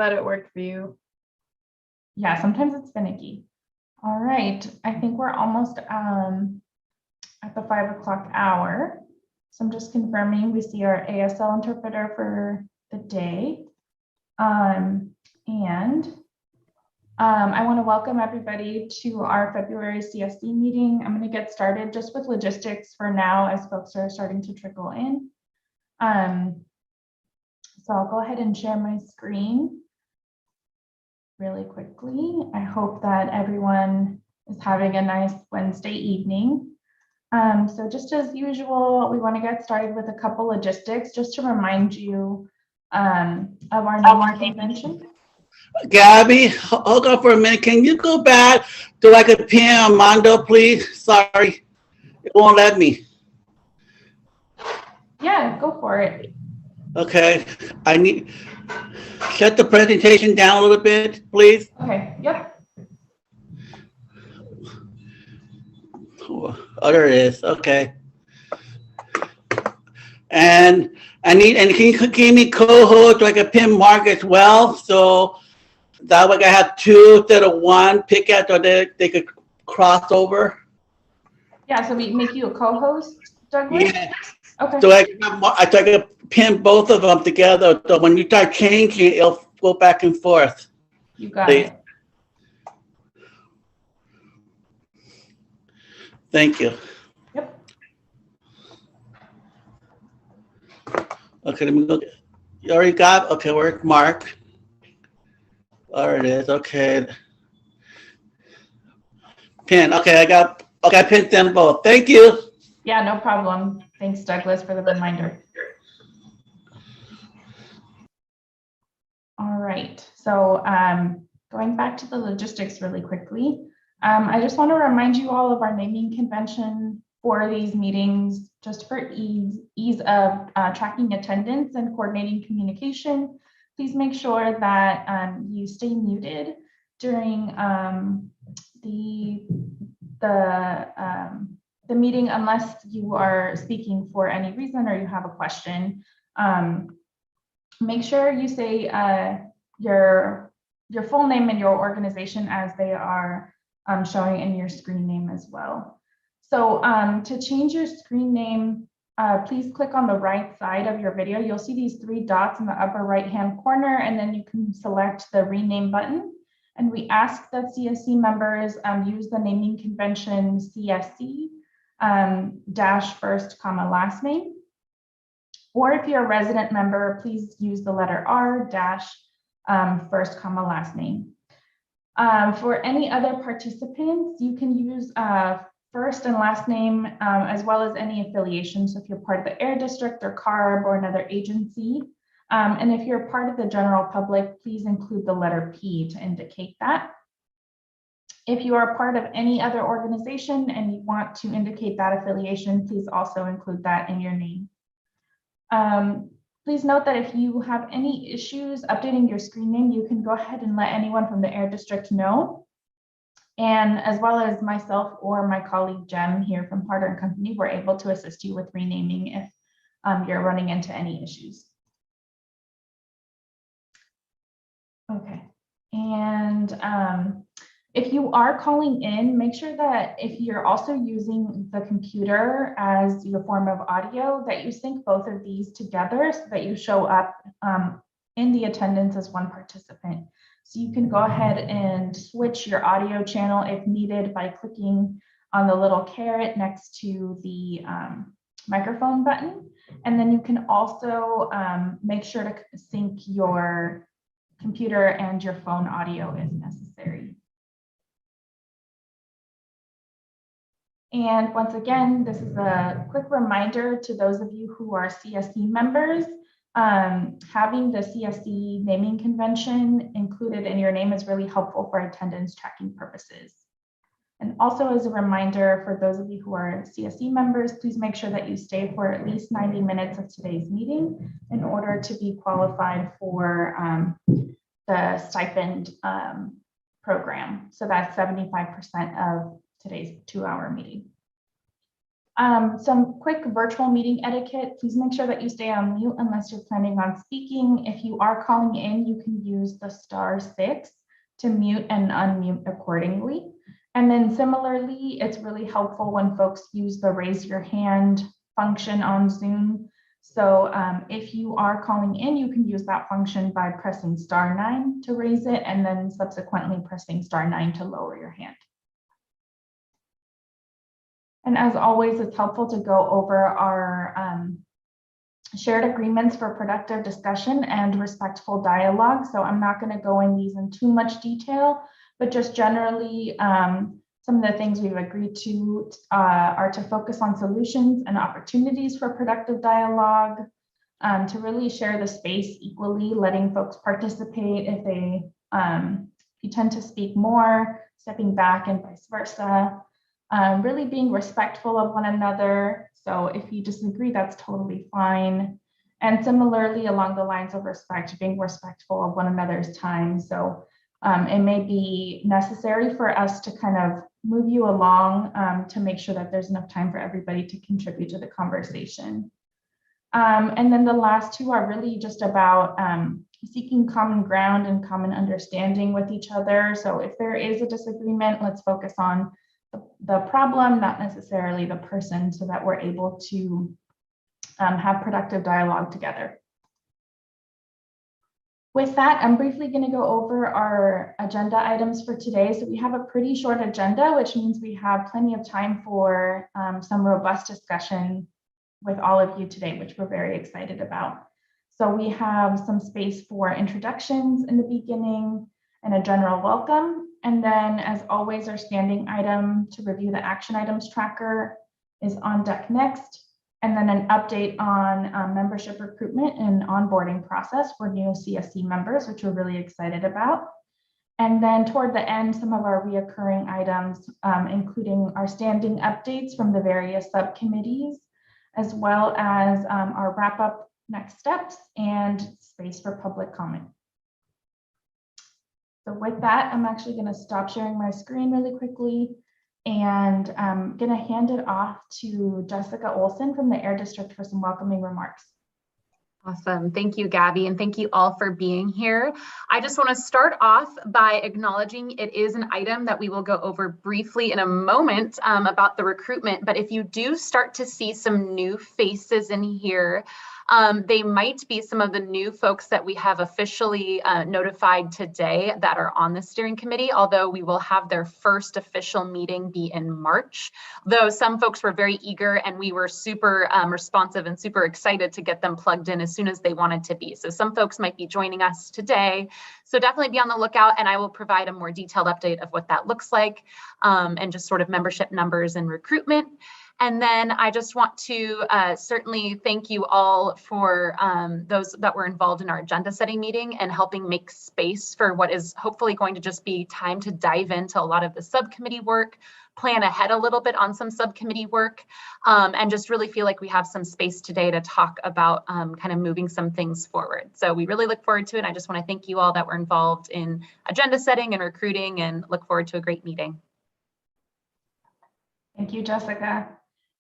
Glad it worked for you. Yeah, sometimes it's finicky. All right, I think we're almost at the 5 o'clock hour. So I'm just confirming we see our ASL interpreter for the day. I want to welcome everybody to our February CSC meeting. I'm going to get started just with logistics for now as folks are starting to trickle in. So I'll go ahead and share my screen really quickly. I hope that everyone is having a nice Wednesday evening. So just as usual, we want to get started with a couple logistics just to remind you of our naming convention. Gabby, hold on for a minute. Can you go back to like a PM Mondo, please? Sorry, it won't let me. Yeah, go for it. Okay, I need, shut the presentation down a little bit, please. Okay, yep. Oh, there it is, okay. And I need, and can you give me co-host like a pin mark as well? So that way I have two instead of one pick out so they could cross over. Yeah, so we make you a co-host, Douglas? Yeah. Okay. So I try to pin both of them together. So when you start changing, it'll go back and forth. You got it. Thank you. Yep. Okay, let me look. You already got, okay, where's Mark? There it is, okay. Pin, okay, I pinned them both. Thank you. Yeah, no problem. Thanks, Douglas, for the reminder. All right, so going back to the logistics really quickly, I just want to remind you all of our naming convention for these meetings, just for ease of tracking attendance and coordinating communication. Please make sure that you stay muted during the meeting unless you are speaking for any reason or you have a question. Make sure you say your full name and your organization as they are showing in your screen name as well. So to change your screen name, please click on the right side of your video. You'll see these three dots in the upper right-hand corner, and then you can select the rename button. And we ask that CSC members use the naming convention CSC dash first comma last name. Or if you're a resident member, please use the letter R dash first comma last name. For any other participants, you can use first and last name as well as any affiliation. So if you're part of the Air District or CARB or another agency, and if you're part of the general public, please include the letter P to indicate that. If you are part of any other organization and you want to indicate that affiliation, please also include that in your name. Please note that if you have any issues updating your screen name, you can go ahead and let anyone from the Air District know. And as well as myself or my colleague Jem here from Harder & Company, we're able to assist you with renaming if you're running into any issues. Okay, and if you are calling in, make sure that if you're also using the computer as your form of audio, that you sync both of these together so that you show up in the attendance as one participant. So you can go ahead and switch your audio channel if needed by clicking on the little caret next to the microphone button. And then you can also make sure to sync your computer and your phone audio if necessary. And once again, this is a quick reminder to those of you who are CSC members, having the CSC naming convention included in your name is really helpful for attendance tracking purposes. And also as a reminder for those of you who are CSC members, please make sure that you stay for at least 90 minutes of today's meeting in order to be qualified for the stipend program. So that's 75% of today's 2-hour meeting. Some quick virtual meeting etiquette. Please make sure that you stay on mute unless you're planning on speaking. If you are calling in, you can use the *6 to mute and unmute accordingly. And then similarly, it's really helpful when folks use the raise your hand function on Zoom. So if you are calling in, you can use that function by pressing *9 to raise it and then subsequently pressing *9 to lower your hand. And as always, it's helpful to go over our shared agreements for productive discussion and respectful dialogue. So I'm not going to go in these in too much detail, but just generally, some of the things we've agreed to are to focus on solutions and opportunities for productive dialogue, to really share the space equally, letting folks participate if they you tend to speak more, stepping back and vice versa. Really being respectful of one another. So if you disagree, that's totally fine. And similarly, along the lines of respect, being respectful of one another's time. So it may be necessary for us to kind of move you along to make sure that there's enough time for everybody to contribute to the conversation. And then the last two are really just about seeking common ground and common understanding with each other. So if there is a disagreement, let's focus on the problem, not necessarily the person, so that we're able to have productive dialogue together. With that, I'm briefly going to go over our agenda items for today. So we have a pretty short agenda, which means we have plenty of time for some robust discussion with all of you today, which we're very excited about. So we have some space for introductions in the beginning and a general welcome. And then, as always, our standing item to review the action items tracker is on deck next. And then an update on membership recruitment and onboarding process for new CSC members, which we're really excited about. And then toward the end, some of our reoccurring items, including our standing updates from the various subcommittees, as well as our wrap-up next steps and space for public comment. So with that, I'm actually going to stop sharing my screen really quickly, and I'm going to hand it off to Jessica Olson from the Air District for some welcoming remarks. Awesome. Thank you, Gabby, and thank you all for being here. I just want to start off by acknowledging it is an item that we will go over briefly in a moment about the recruitment, but if you do start to see some new faces in here, they might be some of the new folks that we have officially notified today that are on the steering committee, although we will have their first official meeting be in March. Though some folks were very eager and we were super responsive and super excited to get them plugged in as soon as they wanted to be. So some folks might be joining us today. So definitely be on the lookout, and I will provide a more detailed update of what that looks like and just sort of membership numbers and recruitment. And then I just want to certainly thank you all for those that were involved in our agenda setting meeting and helping make space for what is hopefully going to just be time to dive into a lot of the subcommittee work, plan ahead a little bit on some subcommittee work, and just really feel like we have some space today to talk about kind of moving some things forward. So we really look forward to it. I just want to thank you all that were involved in agenda setting and recruiting, and look forward to a great meeting. Thank you, Jessica.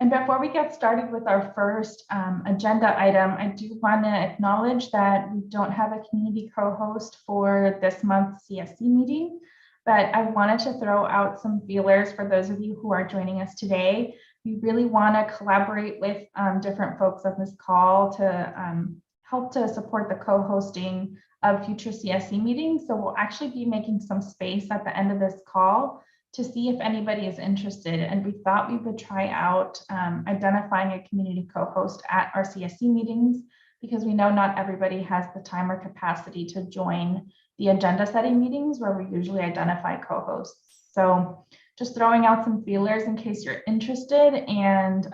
And before we get started with our first agenda item, I do want to acknowledge that we don't have a community co-host for this month's CSC meeting, but I wanted to throw out some feelers for those of you who are joining us today. We really want to collaborate with different folks on this call to help to support the co-hosting of future CSC meetings. So we'll actually be making some space at the end of this call to see if anybody is interested. And we thought we would try out identifying a community co-host at our CSC meetings, because we know not everybody has the time or capacity to join the agenda setting meetings where we usually identify co-hosts. So just throwing out some feelers in case you're interested, and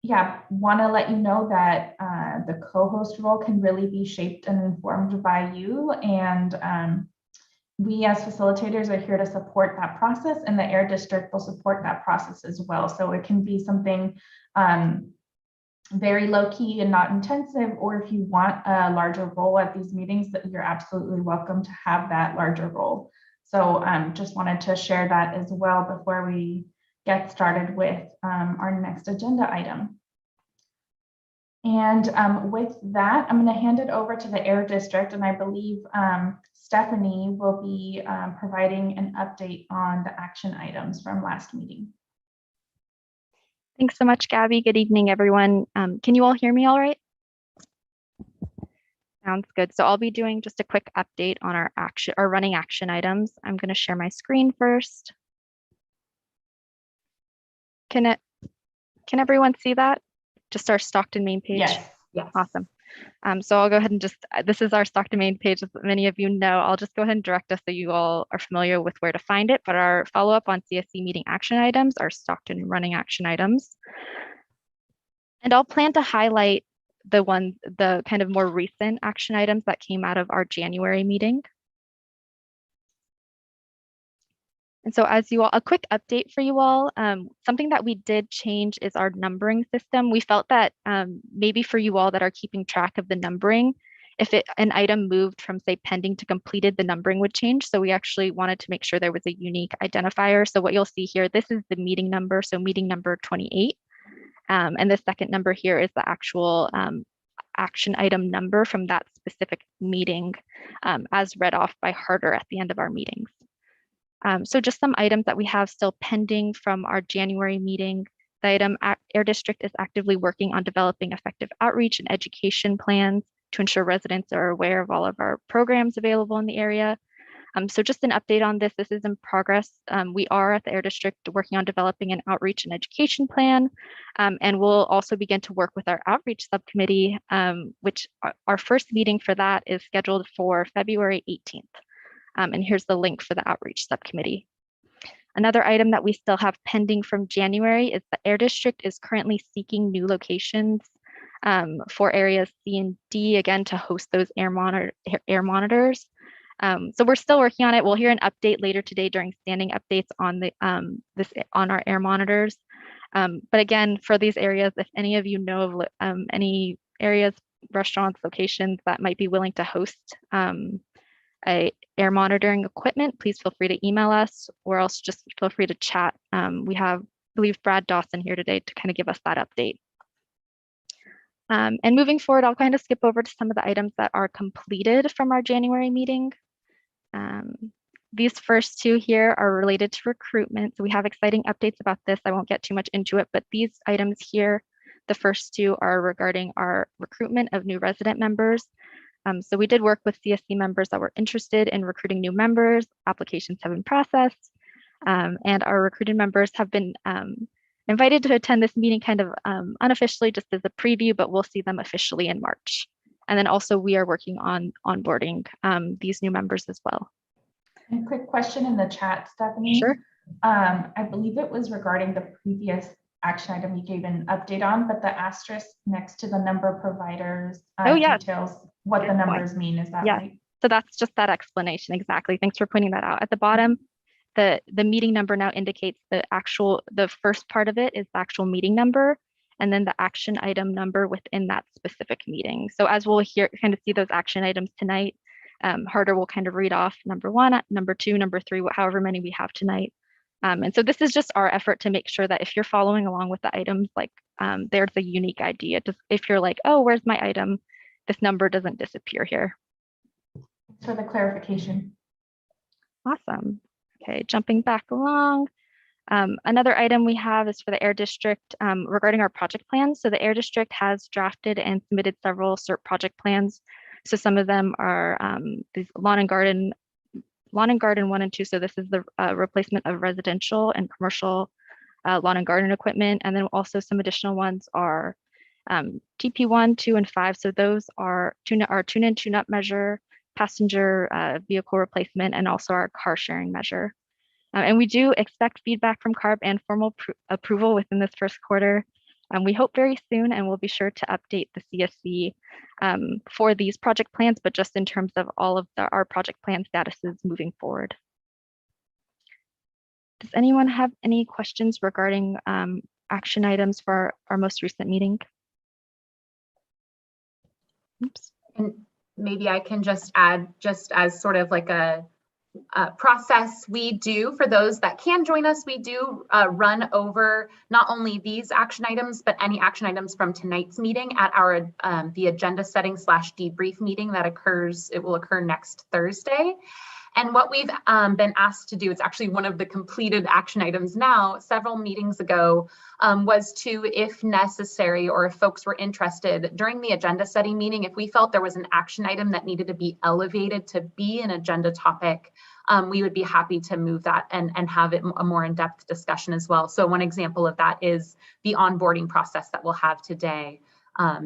yeah, want to let you know that the co-host role can really be shaped and informed by you, and we as facilitators are here to support that process, and the Air District will support that process as well. So it can be something very low key and not intensive, or if you want a larger role at these meetings, that you're absolutely welcome to have that larger role. So just wanted to share that as well before we get started with our next agenda item. And with that, I'm going to hand it over to the Air District, and I believe Stephanie will be providing an update on the action items from last meeting. Thanks so much, Gabby. Good evening, everyone. Can you all hear me all right? Sounds good. So I'll be doing just a quick update on our running action items. I'm going to share my screen first. Can everyone see that? Just our Stockton main page? Yes. Yes. Awesome. So I'll go ahead and this is our Stockton main page, as many of you know. I'll just go ahead and direct us so you all are familiar with where to find it. But our follow-up on CSC meeting action items are Stockton running action items. And I'll plan to highlight the kind of more recent action items that came out of our January meeting. And so a quick update for you all, something that we did change is our numbering system. We felt that maybe for you all that are keeping track of the numbering, if an item moved from say pending to completed, the numbering would change. So we actually wanted to make sure there was a unique identifier. So what you'll see here, this is the meeting number. So meeting number 28. And the second number here is the actual action item number from that specific meeting as read off by Harder at the end of our meetings. So just some items that we have still pending from our January meeting. The item Air District is actively working on developing effective outreach and education plans to ensure residents are aware of all of our programs available in the area. So just an update on this. This is in progress. We are at the Air District working on developing an outreach and education plan, and we'll also begin to work with our outreach subcommittee, which our first meeting for that is scheduled for February 18th. And here's the link for the outreach subcommittee. Another item that we still have pending from January is the Air District is currently seeking new locations for areas C and D, again, to host those air monitors. So we're still working on it. We'll hear an update later today during standing updates on the on our air monitors. But again, for these areas, if any of you know of any areas, restaurants, locations that might be willing to host air monitoring equipment, please feel free to email us, or else just feel free to chat. We have, I believe, Brad Dawson here today to kind of give us that update. And moving forward, I'll kind of skip over to some of the items that are completed from our January meeting. These first two here are related to recruitment. So we have exciting updates about this. I won't get too much into it, but these items here, the first two are regarding our recruitment of new resident members. So we did work with CSC members that were interested in recruiting new members. Applications have been processed, and our recruited members have been invited to attend this meeting kind of unofficially, just as a preview, but we'll see them officially in March. And then also we are working on onboarding these new members as well. A quick question in the chat, Stephanie. Sure. I believe it was regarding the previous action item you gave an update on, but the asterisk next to the number of providers details what the numbers mean. Is that right? So that's just that explanation. Exactly. Thanks for pointing that out. At the bottom, the meeting number now indicates the first part of it is the actual meeting number, and then the action item number within that specific meeting. So as we'll kind of see those action items tonight, Harder will kind of read off number 1, number 2, number 3, however many we have tonight. And so this is just our effort to make sure that if you're following along with the items, like there's a unique idea. Just if you're like, oh, where's my item? This number doesn't disappear here. Thanks for the clarification. Awesome. Okay, jumping back along. Another item we have is for the Air District regarding our project plans. So the Air District has drafted and submitted several CERT project plans. So some of them are these lawn and garden 1 and 2. So this is the replacement of residential and commercial lawn and garden equipment. And then also some additional ones are TP1, 2, and 5. So those are our tune-in, tune-up measure, passenger vehicle replacement, and also our car sharing measure. And we do expect feedback from CARB and formal approval within this first quarter. We hope very soon, and we'll be sure to update the CSC for these project plans, but just in terms of all of our project plan statuses moving forward. Does anyone have any questions regarding action items for our most recent meeting? Oops. And maybe I can just add, just as sort of like a process we do, for those that can join us, we do run over not only these action items, but any action items from tonight's meeting at our the agenda setting / debrief meeting that occurs. It will occur next Thursday. And what we've been asked to do, it's actually one of the completed action items now, several meetings ago, was to, if necessary, or if folks were interested during the agenda setting meeting, if we felt there was an action item that needed to be elevated to be an agenda topic, we would be happy to move that and have it a more in-depth discussion as well. So one example of that is the onboarding process that we'll have today.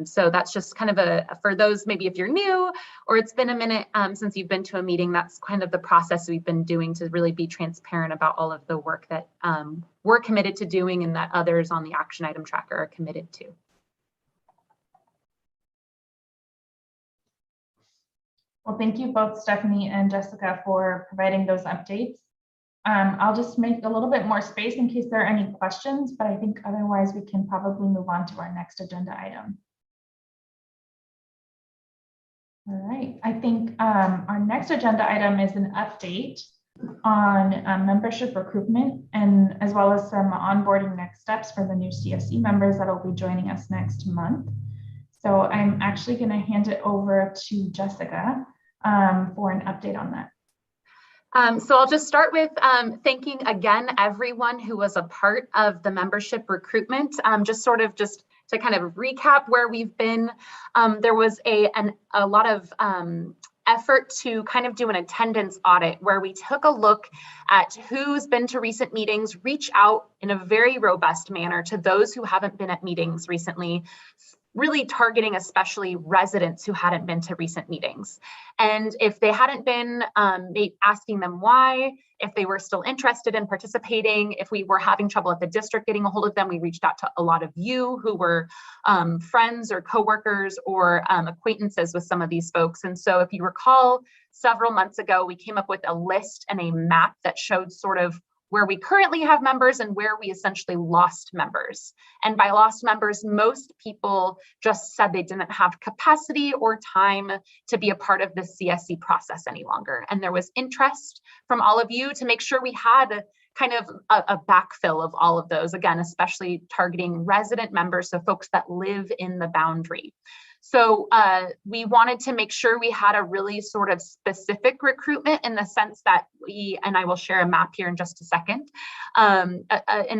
So that's just kind of for those, maybe if you're new or it's been a minute since you've been to a meeting, that's kind of the process we've been doing to really be transparent about all of the work that we're committed to doing and that others on the action item tracker are committed to. Well, thank you both, Stephanie and Jessica, for providing those updates. I'll just make a little bit more space in case there are any questions, but I think otherwise we can probably move on to our next agenda item. All right, I think our next agenda item is an update on membership recruitment, and as well as some onboarding next steps for the new CSC members that will be joining us next month. So I'm actually going to hand it over to Jessica for an update on that. So I'll just start with thanking again everyone who was a part of the membership recruitment. Just to kind of recap where we've been, there was a lot of effort to kind of do an attendance audit where we took a look at who's been to recent meetings, reach out in a very robust manner to those who haven't been at meetings recently, really targeting especially residents who hadn't been to recent meetings. And if they hadn't been, asking them why, if they were still interested in participating, if we were having trouble at the district getting a hold of them, we reached out to a lot of you who were friends or coworkers or acquaintances with some of these folks. And so if you recall, several months ago, we came up with a list and a map that showed sort of where we currently have members and where we essentially lost members. And by lost members, most people just said they didn't have capacity or time to be a part of the CSC process any longer. And there was interest from all of you to make sure we had kind of a backfill of all of those, again, especially targeting resident members, so folks that live in the boundary. So we wanted to make sure we had a really sort of specific recruitment in the sense that and I will share a map here in just a second, in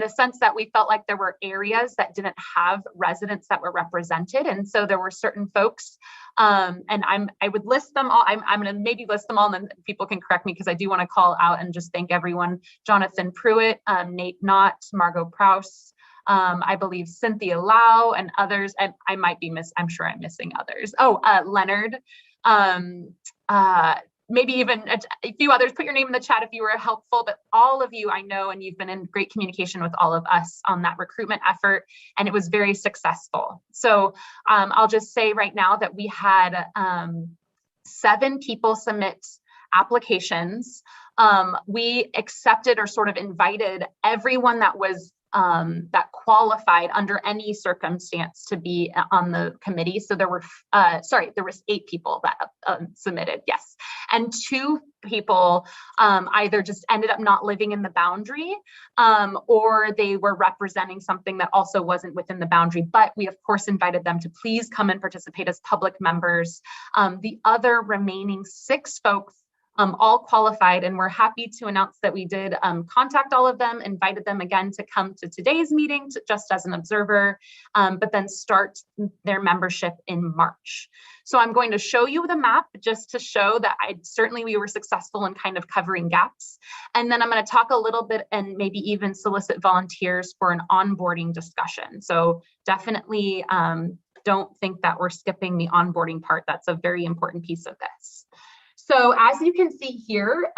the sense that we felt like there were areas that didn't have residents that were represented. And so there were certain folks, and I would list them all. I'm going to maybe list them all and then people can correct me because I do want to call out and just thank everyone. Jonathan Pruitt, Nate Knott, Margot Prouse, I believe Cynthia Lau and others, and I might be I'm sure I'm missing others. Oh, Leonard, maybe even a few others. Put your name in the chat if you were helpful, but all of you I know, and you've been in great communication with all of us on that recruitment effort, and it was very successful. So I'll just say right now that we had 7 people submit applications. We accepted or sort of invited everyone that was that qualified under any circumstance to be on the committee. So there were, there was 8 people that submitted, yes. And 2 people either just ended up not living in the boundary or they were representing something that also wasn't within the boundary, but we of course invited them to please come and participate as public members. The other remaining 6 folks all qualified, and we're happy to announce that we did contact all of them, invited them again to come to today's meeting just as an observer, but then start their membership in March. So I'm going to show you the map just to show that certainly we were successful in kind of covering gaps. And then I'm going to talk a little bit and maybe even solicit volunteers for an onboarding discussion. So definitely don't think that we're skipping the onboarding part. That's a very important piece of this. So as you can see here,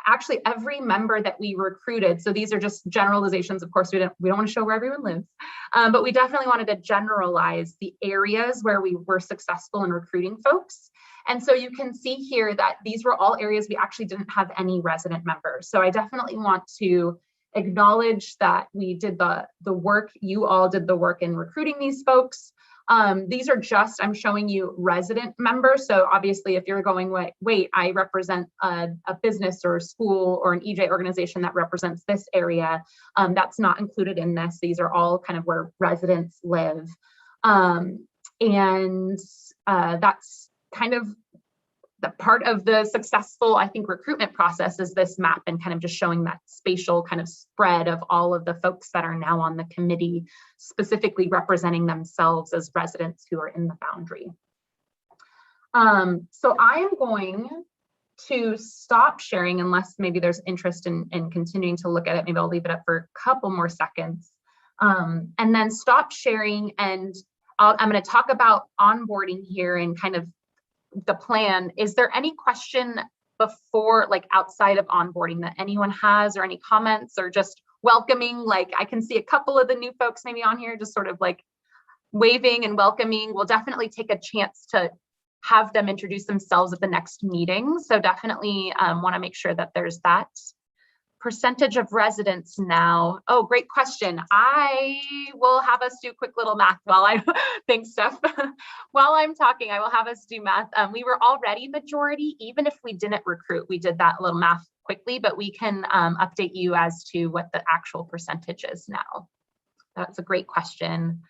actually every member that we recruited, so these are just generalizations, of course, we don't want to show where everyone lives, but we definitely wanted to generalize the areas where we were successful in recruiting folks. And so you can see here that these were all areas we actually didn't have any resident members. So I definitely want to acknowledge that we did the work, you all did the work in recruiting these folks. These are just, I'm showing you resident members. So obviously if you're going, wait, I represent a business or a school or an EJ organization that represents this area, that's not included in this. These are all kind of where residents live. That's kind of the part of the successful, I think, recruitment process is this map and kind of just showing that spatial kind of spread of all of the folks that are now on the committee, specifically representing themselves as residents who are in the boundary. So I am going to stop sharing unless maybe there's interest in continuing to look at it. Maybe I'll leave it up for a couple more seconds and then stop sharing. And I'm going to talk about onboarding here and kind of the plan. Is there any question before, like outside of onboarding, that anyone has, or any comments, or just welcoming? Like I can see a couple of the new folks maybe on here just sort of like waving and welcoming. We'll definitely take a chance to have them introduce themselves at the next meeting. So definitely want to make sure that there's that. Percentage of residents now. Oh, great question. I will have us do a quick little math while I think stuff. While I'm talking, I will have us do math. We were already majority, even if we didn't recruit. We did that little math quickly, but we can update you as to what the actual percentage is now. That's a great question.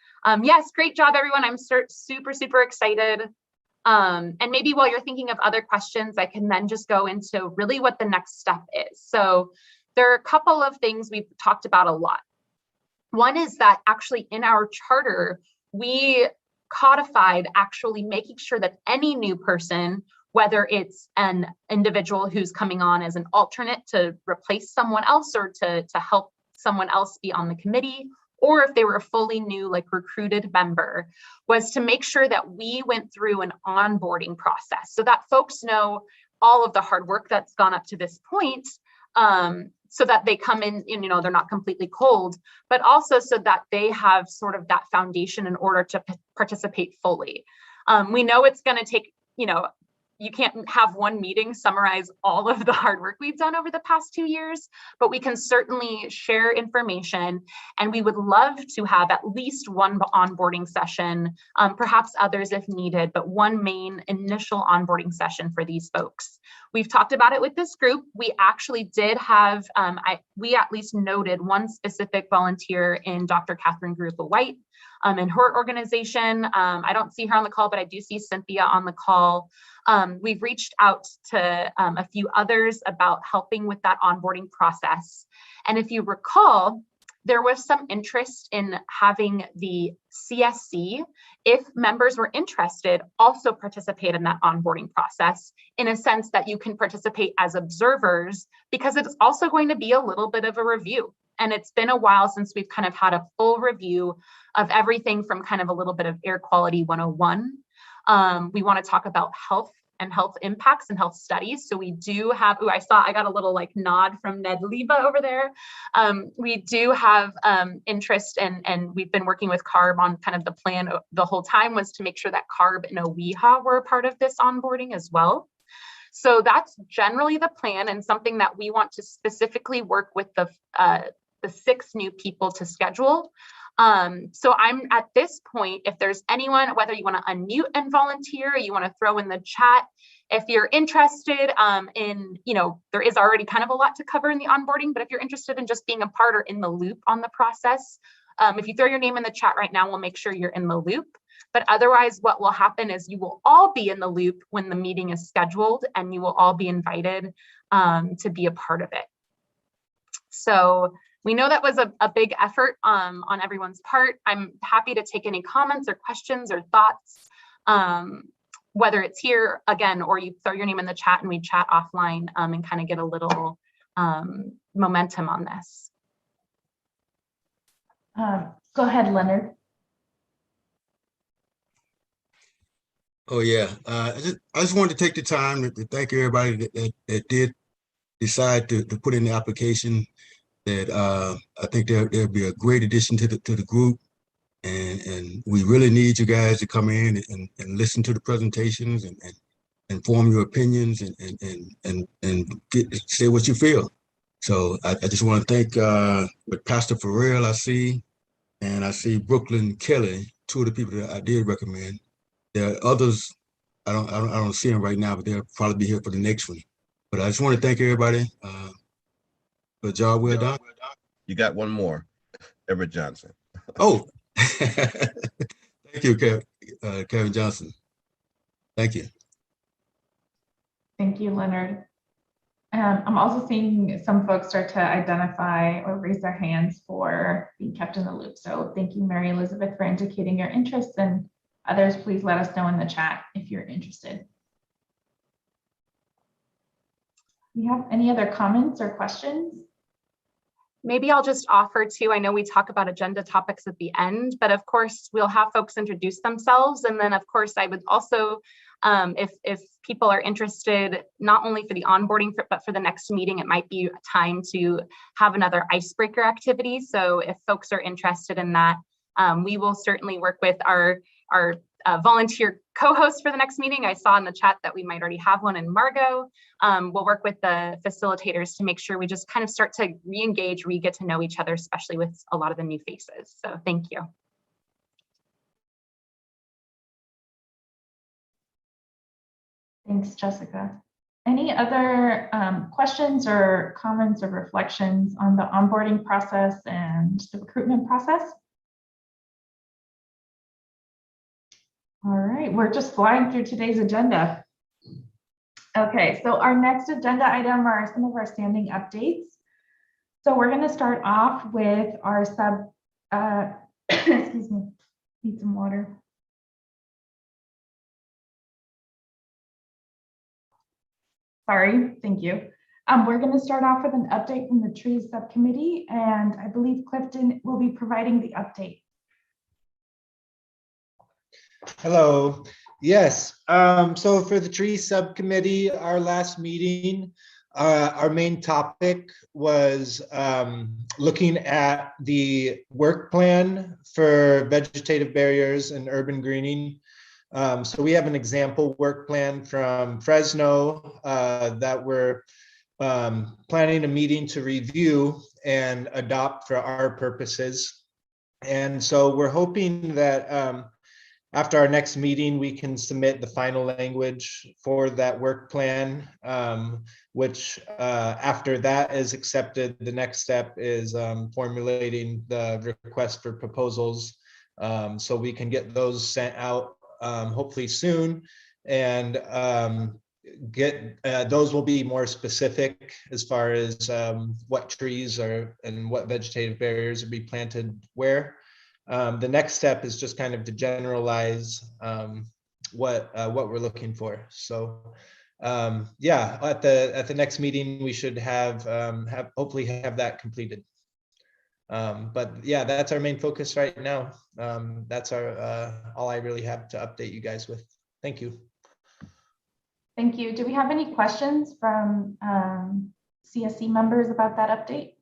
Yes, great job, everyone. I'm super, super excited. And maybe while you're thinking of other questions, I can then just go into really what the next step is. So there are a couple of things we've talked about a lot. One is that actually in our charter, we codified actually making sure that any new person, whether it's an individual who's coming on as an alternate to replace someone else or to help someone else be on the committee, or if they were a fully new, like recruited member, was to make sure that we went through an onboarding process so that folks know all of the hard work that's gone up to this point, so that they come in and, they're not completely cold, but also so that they have sort of that foundation in order to participate fully. We know it's going to take, you can't have one meeting summarize all of the hard work we've done over the past 2 years, but we can certainly share information, and we would love to have at least one onboarding session, perhaps others if needed, but one main initial onboarding session for these folks. We've talked about it with this group. We actually did have, we at least noted one specific volunteer in Dr. Catherine Grupa-White in her organization. I don't see her on the call, but I do see Cynthia on the call. We've reached out to a few others about helping with that onboarding process. And if you recall, there was some interest in having the CSC, if members were interested, also participate in that onboarding process, in a sense that you can participate as observers, because it's also going to be a little bit of a review. And it's been a while since we've kind of had a full review of everything from kind of a little bit of air quality 101. We want to talk about health and health impacts and health studies. So we do have, I got a little like nod from Ned Leva over there. We do have interest, and we've been working with CARB on kind of the plan the whole time, was to make sure that CARB and OWEHA were a part of this onboarding as well. So that's generally the plan, and something that we want to specifically work with the 6 new people to schedule. So I'm at this point, if there's anyone, whether you want to unmute and volunteer, or you want to throw in the chat, if you're interested in, there is already kind of a lot to cover in the onboarding, but if you're interested in just being a part or in the loop on the process, if you throw your name in the chat right now, we'll make sure you're in the loop. But otherwise, what will happen is you will all be in the loop when the meeting is scheduled, and you will all be invited to be a part of it. So we know that was a big effort on everyone's part. I'm happy to take any comments or questions or thoughts, whether it's here again, or you throw your name in the chat and we chat offline and kind of get a little momentum on this. Go ahead, Leonard. Oh yeah, I just wanted to take the time to thank everybody that did decide to put in the application. That I think there'll be a great addition to the group, and we really need you guys to come in and listen to the presentations and form your opinions and say what you feel. So I just want to thank with Pastor Farrell, I see, and I see Brooklyn Kelly two of the people that I did recommend. There are others, I don't see them right now, but they'll probably be here for the next one. But I just want to thank everybody for a job well done. You got one more, Everett Johnson. Oh, thank you, Kevin Johnson. Thank you. Thank you, Leonard. I'm also seeing some folks start to identify or raise their hands for being kept in the loop. So thank you, Mary Elizabeth, for indicating your interest, and others, please let us know in the chat if you're interested. Do you have any other comments or questions? Maybe I'll just offer too, I know we talk about agenda topics at the end, but of course we'll have folks introduce themselves. And then of course I would also, if people are interested, not only for the onboarding, but for the next meeting, it might be time to have another icebreaker activity. So if folks are interested in that, we will certainly work with our volunteer co-host for the next meeting. I saw in the chat that we might already have one in Margot. We'll work with the facilitators to make sure we just kind of start to re-engage, get to know each other, especially with a lot of the new faces. So thank you. Thanks, Jessica. Any other questions or comments or reflections on the onboarding process and the recruitment process? All right, we're just flying through today's agenda. Okay, so our next agenda item are some of our standing updates. So we're going to start off with our excuse me, need some water. Sorry, thank you. We're going to start off with an update from the Trees Subcommittee, and I believe Clifton will be providing the update. Hello. Yes. So for the Trees Subcommittee, our last meeting, our main topic was looking at the work plan for vegetative barriers and urban greening. So we have an example work plan from Fresno that we're planning a meeting to review and adopt for our purposes. And so we're hoping that after our next meeting, we can submit the final language for that work plan, which after that is accepted, the next step is formulating the request for proposals. So we can get those sent out hopefully soon, and those will be more specific as far as what trees are and what vegetative barriers will be planted where. The next step is just kind of to generalize what we're looking for. So yeah, at the next meeting we should have hopefully have that completed. But yeah, that's our main focus right now. That's our all I really have to update you guys with. Thank you. Thank you. Do we have any questions from CSC members about that update?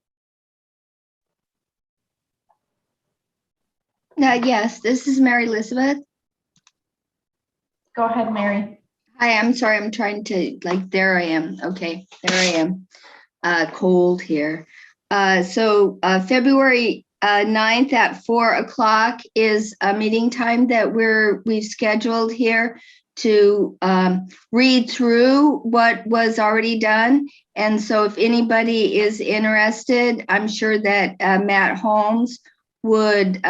Yes, this is Mary Elizabeth. Go ahead, Mary. Hi, I'm sorry, I'm trying to, there I am. Okay, there I am. Cold here. So February 9th at 4 o'clock is a meeting time that we've scheduled here to read through what was already done. And so if anybody is interested, I'm sure that Matt Holmes would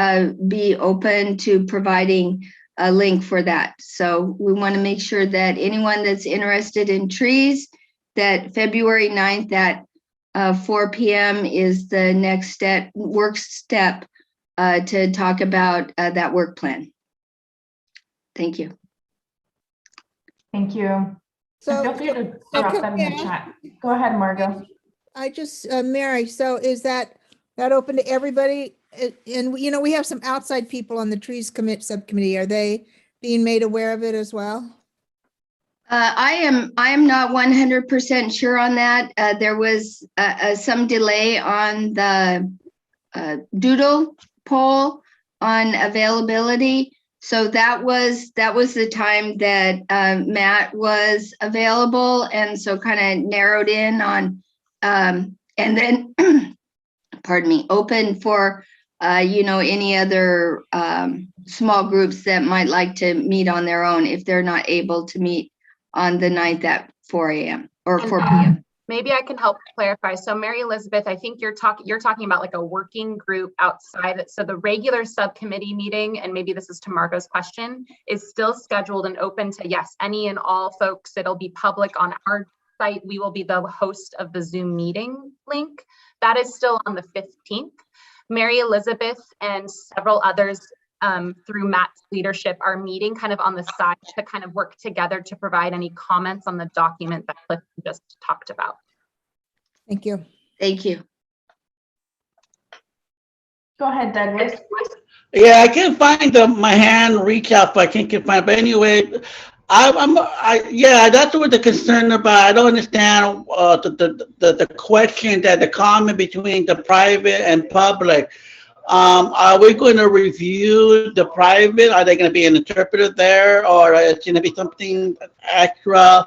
be open to providing a link for that. So we want to make sure that anyone that's interested in trees, that February 9th at 4 p.m. is the next step to talk about that work plan. Thank you. Thank you. So feel free to drop that in the chat. Go ahead, Margot. I just, Mary, so is that open to everybody? And you know, we have some outside people on the Trees Subcommittee. Are they being made aware of it as well? I am not 100% sure on that. There was some delay on the doodle poll on availability. So that was the time that Matt was available, and so kind of narrowed in on, and then, pardon me, open for any other small groups that might like to meet on their own if they're not able to meet on the 9th at 4 a.m. or 4 p.m. Maybe I can help clarify. So Mary Elizabeth, I think you're talking about like a working group outside. So the regular subcommittee meeting, and maybe this is to Margot's question, is still scheduled and open to, yes, any and all folks. It'll be public on our site. We will be the host of the Zoom meeting link. That is still on the 15th. Mary Elizabeth and several others through Matt's leadership are meeting kind of on the side to kind of work together to provide any comments on the document that Cliff just talked about. Thank you. Thank you. Go ahead, Douglas. Yeah, I can't find my hand reach out, but I can't find. But anyway, yeah, that's what the concern about. I don't understand the question that the comment between the private and public. Are we going to review the private? Are they going to be an interpreter there, or is it going to be something extra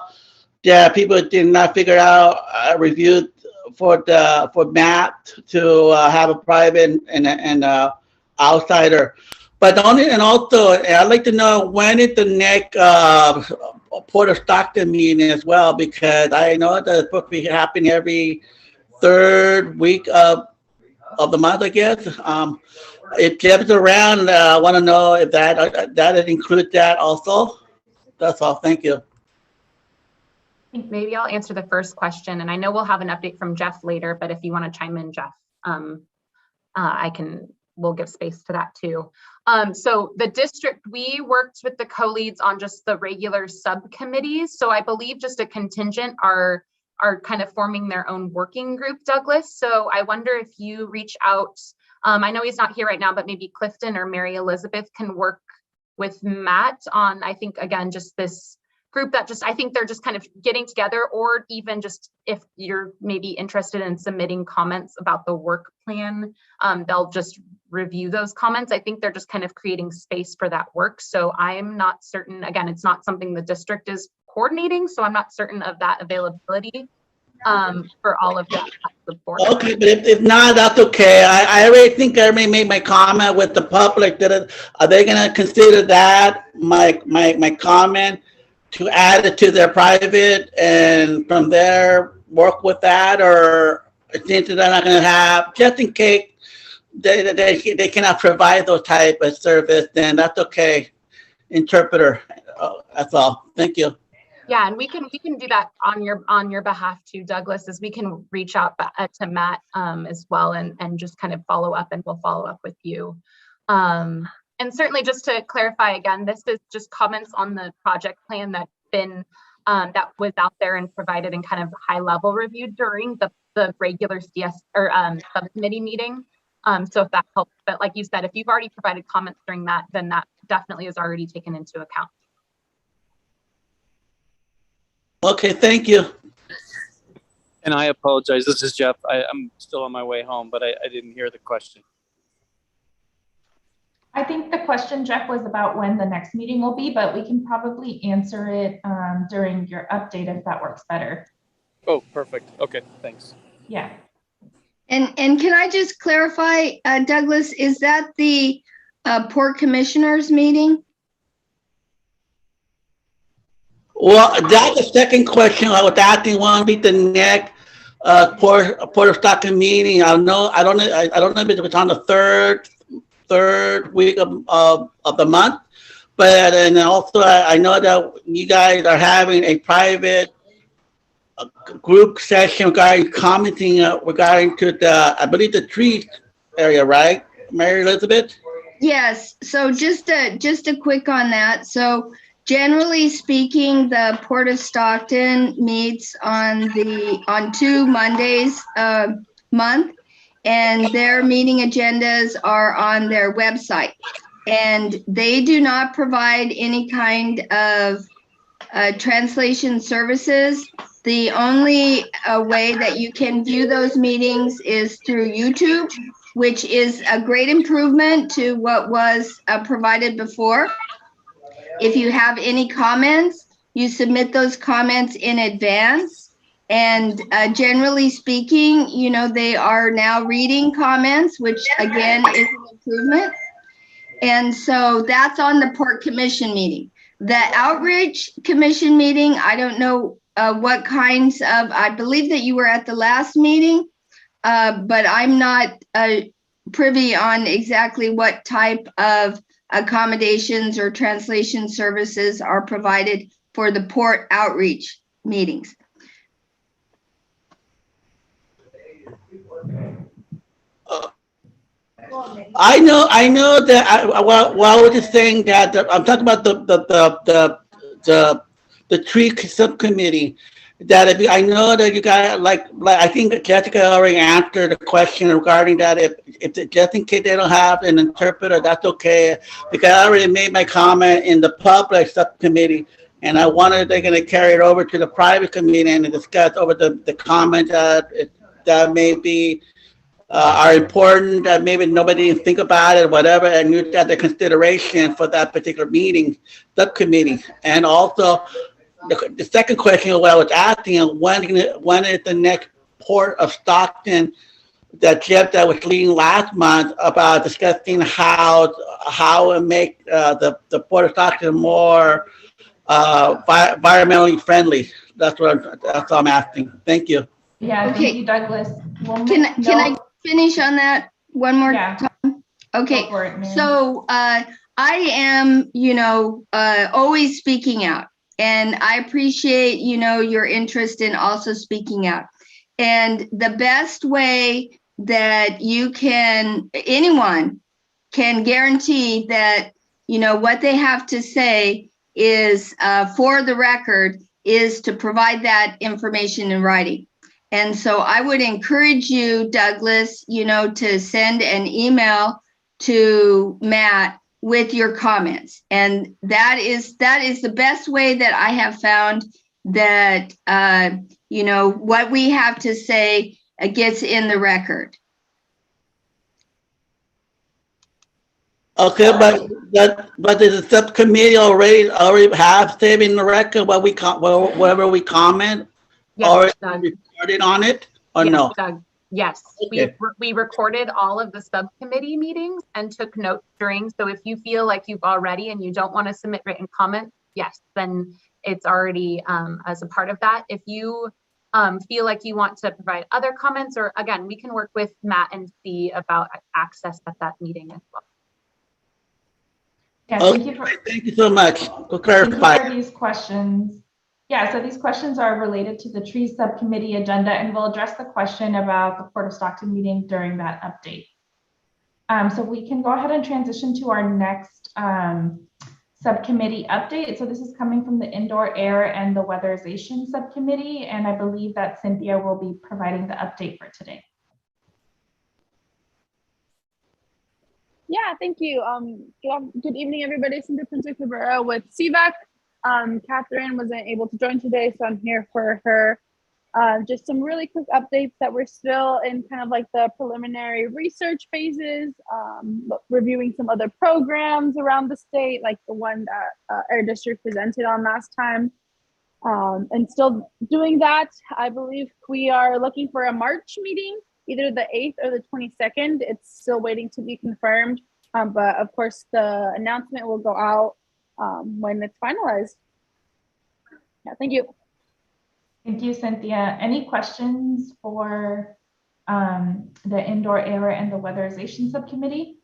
that people did not figure out? Reviewed for Matt to have a private and outsider. But also, I'd like to know when is the next Port of Stockton meeting as well, because I know that it's supposed to be happening every third week of the month, I guess. If Jeff's around, I want to know if that includes that also. That's all. Thank you. Maybe I'll answer the first question, and I know we'll have an update from Jeff later, but if you want to chime in, Jeff, we'll give space to that too. So the district, we worked with the co-leads on just the regular subcommittees. So I believe just a contingent are kind of forming their own working group, Douglas. So I wonder if you reach out, I know he's not here right now, but maybe Clifton or Mary Elizabeth can work with Matt on, I think, again, just this group that I think they're just kind of getting together, or even just if you're maybe interested in submitting comments about the work plan, they'll just review those comments. I think they're just kind of creating space for that work. So I'm not certain, again, it's not something the district is coordinating, so I'm not certain of that availability for all of that support. Okay, but if not, that's okay. I already think I already made my comment with the public. That are they going to consider that my comment to add it to their private, and from there work with that, or since they're not going to have, just in case they cannot provide those type of service, then that's okay. Interpreter, that's all. Thank you. Yeah, and we can do that on your behalf too, Douglas, as we can reach out to Matt as well and just kind of follow up, and we'll follow up with you. And certainly, just to clarify again, this is just comments on the project plan that's been that was out there and provided and kind of high level reviewed during the regular CS or subcommittee meeting. So if that helps, but like you said, if you've already provided comments during that, then that definitely is already taken into account. Okay, thank you. And I apologize. This is Jeff. I'm still on my way home, but I didn't hear the question. I think the question, Jeff, was about when the next meeting will be, but we can probably answer it during your update if that works better. Oh, perfect. Okay, thanks. Yeah. And can I just clarify, Douglas, is that the Port Commissioners meeting? Well, that's the second question I was asking. Will be the next Port of Stockton meeting? I don't know if it's on the third week of the month, but and also I know that you guys are having a private group session regarding commenting regarding to the, I believe, the trees area, right, Mary Elizabeth? Yes. So just a quick on that. So generally speaking, the Port of Stockton meets on 2 Mondays a month, and their meeting agendas are on their website. And they do not provide any kind of translation services. The only way that you can view those meetings is through YouTube, which is a great improvement to what was provided before. If you have any comments, you submit those comments in advance, And generally speaking, you know, they are now reading comments, which again is an improvement. And so that's on the Port Commission meeting. The Outreach Commission meeting, I don't know what kinds of, I believe that you were at the last meeting, but I'm not privy on exactly what type of accommodations or translation services are provided for the Port Outreach meetings. I know that. Well, I was just saying that I'm talking about the tree subcommittee. That if I know that you got like I think Jessica already answered the question regarding that. If just in case they don't have an interpreter, that's okay. Because I already made my comment in the public subcommittee, and I wanted they're going to carry it over to the private committee and discuss over the comment that may be. Are important that maybe nobody didn't think about it, whatever, and you got the consideration for that particular meeting, subcommittee. And also, the second question what I was asking, when is the next Port of Stockton that Jeff that was leading last month about discussing how to make the Port of Stockton more environmentally friendly? That's what I'm asking. Thank you. Yeah, Okay. thank you, Douglas. We'll Can make I note- finish on that one more Yeah. time? Okay, Go for it, Mary. so I am, you know, always speaking out, and I appreciate, you know, your interest in also speaking out. And the best way that anyone can guarantee that, you know, what they have to say is for the record is to provide that information in writing. And so I would encourage you, Douglas, you know, to send an email to Matt with your comments. And that is the best way that I have found that, you know, what we have to say gets in the record. Okay, but the subcommittee already have saved in the record whatever we comment or Doug. recorded on it or Yes, no? Doug. Yes, Okay. we recorded all of the subcommittee meetings and took notes during. So if you feel like you've already and you don't want to submit written comments, yes, then it's already as a part of that. If you feel like you want to provide other comments, or again, we can work with Matt and see about access at that meeting as well. Yeah, Thank you so much for clarifying. Thank you for these questions. Yeah, so these questions are related to the Trees Subcommittee agenda, and we'll address the question about the Port of Stockton meeting during that update. So we can go ahead and transition to our next subcommittee update. So this is coming from the Indoor Air and the Weatherization Subcommittee, and I believe that Cynthia will be providing the update for today. Yeah, thank you. Good evening, everybody. Cynthia Cabrera with CVAC. Catherine wasn't able to join today, so I'm here for her. Just some really quick updates that we're still in kind of like the preliminary research phases, reviewing some other programs around the state, like the one that Air District presented on last time. And still doing that. I believe we are looking for a March meeting, either the 8th or the 22nd. It's still waiting to be confirmed. But of course, the announcement will go out when it's finalized. Yeah, thank you. Thank you, Cynthia. Any questions for the Indoor Air and the Weatherization Subcommittee?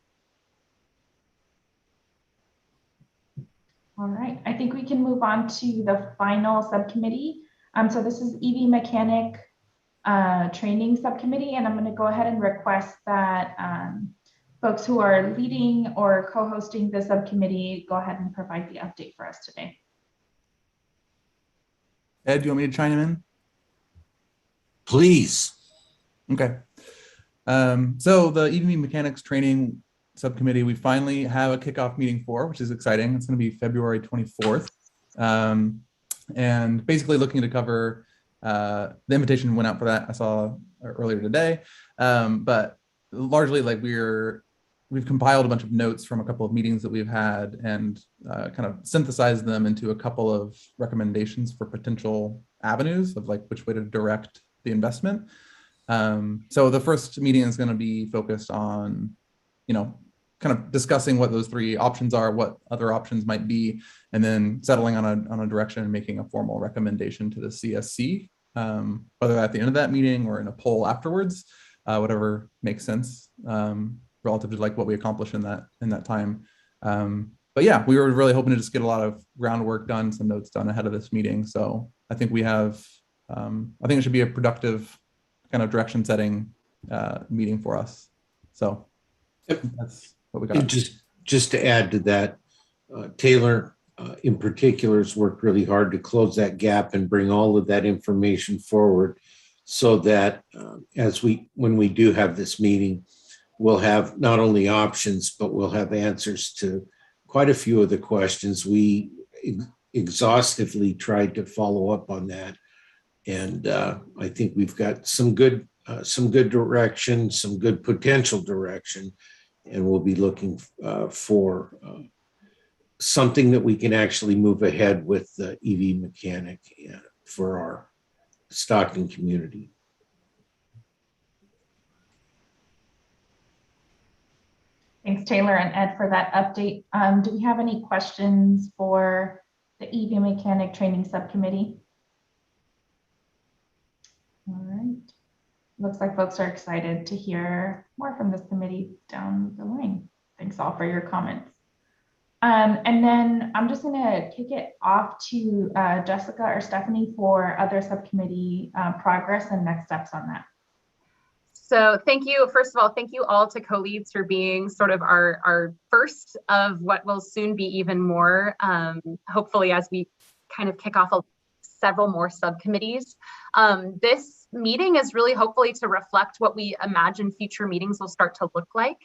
All right, I think we can move on to the final subcommittee. So this is EV Mechanic Training Subcommittee, and I'm going to go ahead and request that folks who are leading or co-hosting the subcommittee go ahead and provide the update for us today. Ed, do you want me to chime in? Please. Okay. So the EV Mechanics Training Subcommittee, we finally have a kickoff meeting for, which is exciting. It's going to be February 24th. And basically looking to cover, the invitation went out for that, I saw earlier today. But largely like we've compiled a bunch of notes from a couple of meetings that we've had and kind of synthesized them into a couple of recommendations for potential avenues of like which way to direct the investment. So the first meeting is going to be focused on, kind of discussing what those three options are, what other options might be, and then settling on a direction and making a formal recommendation to the CSC, whether at the end of that meeting or in a poll afterwards, whatever makes sense relative to like what we accomplish in that time. But yeah, we were really hoping to just get a lot of groundwork done, some notes done ahead of this meeting. So I think we have, I think it should be a productive kind of direction setting meeting for us. So that's what we got. And just to add to that, Taylor in particular has worked really hard to close that gap and bring all of that information forward so that when we do have this meeting, we'll have not only options, but we'll have answers to quite a few of the questions. We exhaustively tried to follow up on that. And I think we've got some good direction, some good potential direction, and we'll be looking for something that we can actually move ahead with the EV mechanic for our Stockton community. Thanks, Taylor and Ed, for that update. Do we have any questions for the EV Mechanic Training Subcommittee? All right. Looks like folks are excited to hear more from this committee down the line. Thanks all for your comments. And then I'm just going to kick it off to Jessica or Stephanie for other subcommittee progress and next steps on that. So thank you. First of all, thank you all to co-leads for being sort of our first of what will soon be even more, hopefully as we kind of kick off several more subcommittees. This meeting is really hopefully to reflect what we imagine future meetings will start to look like,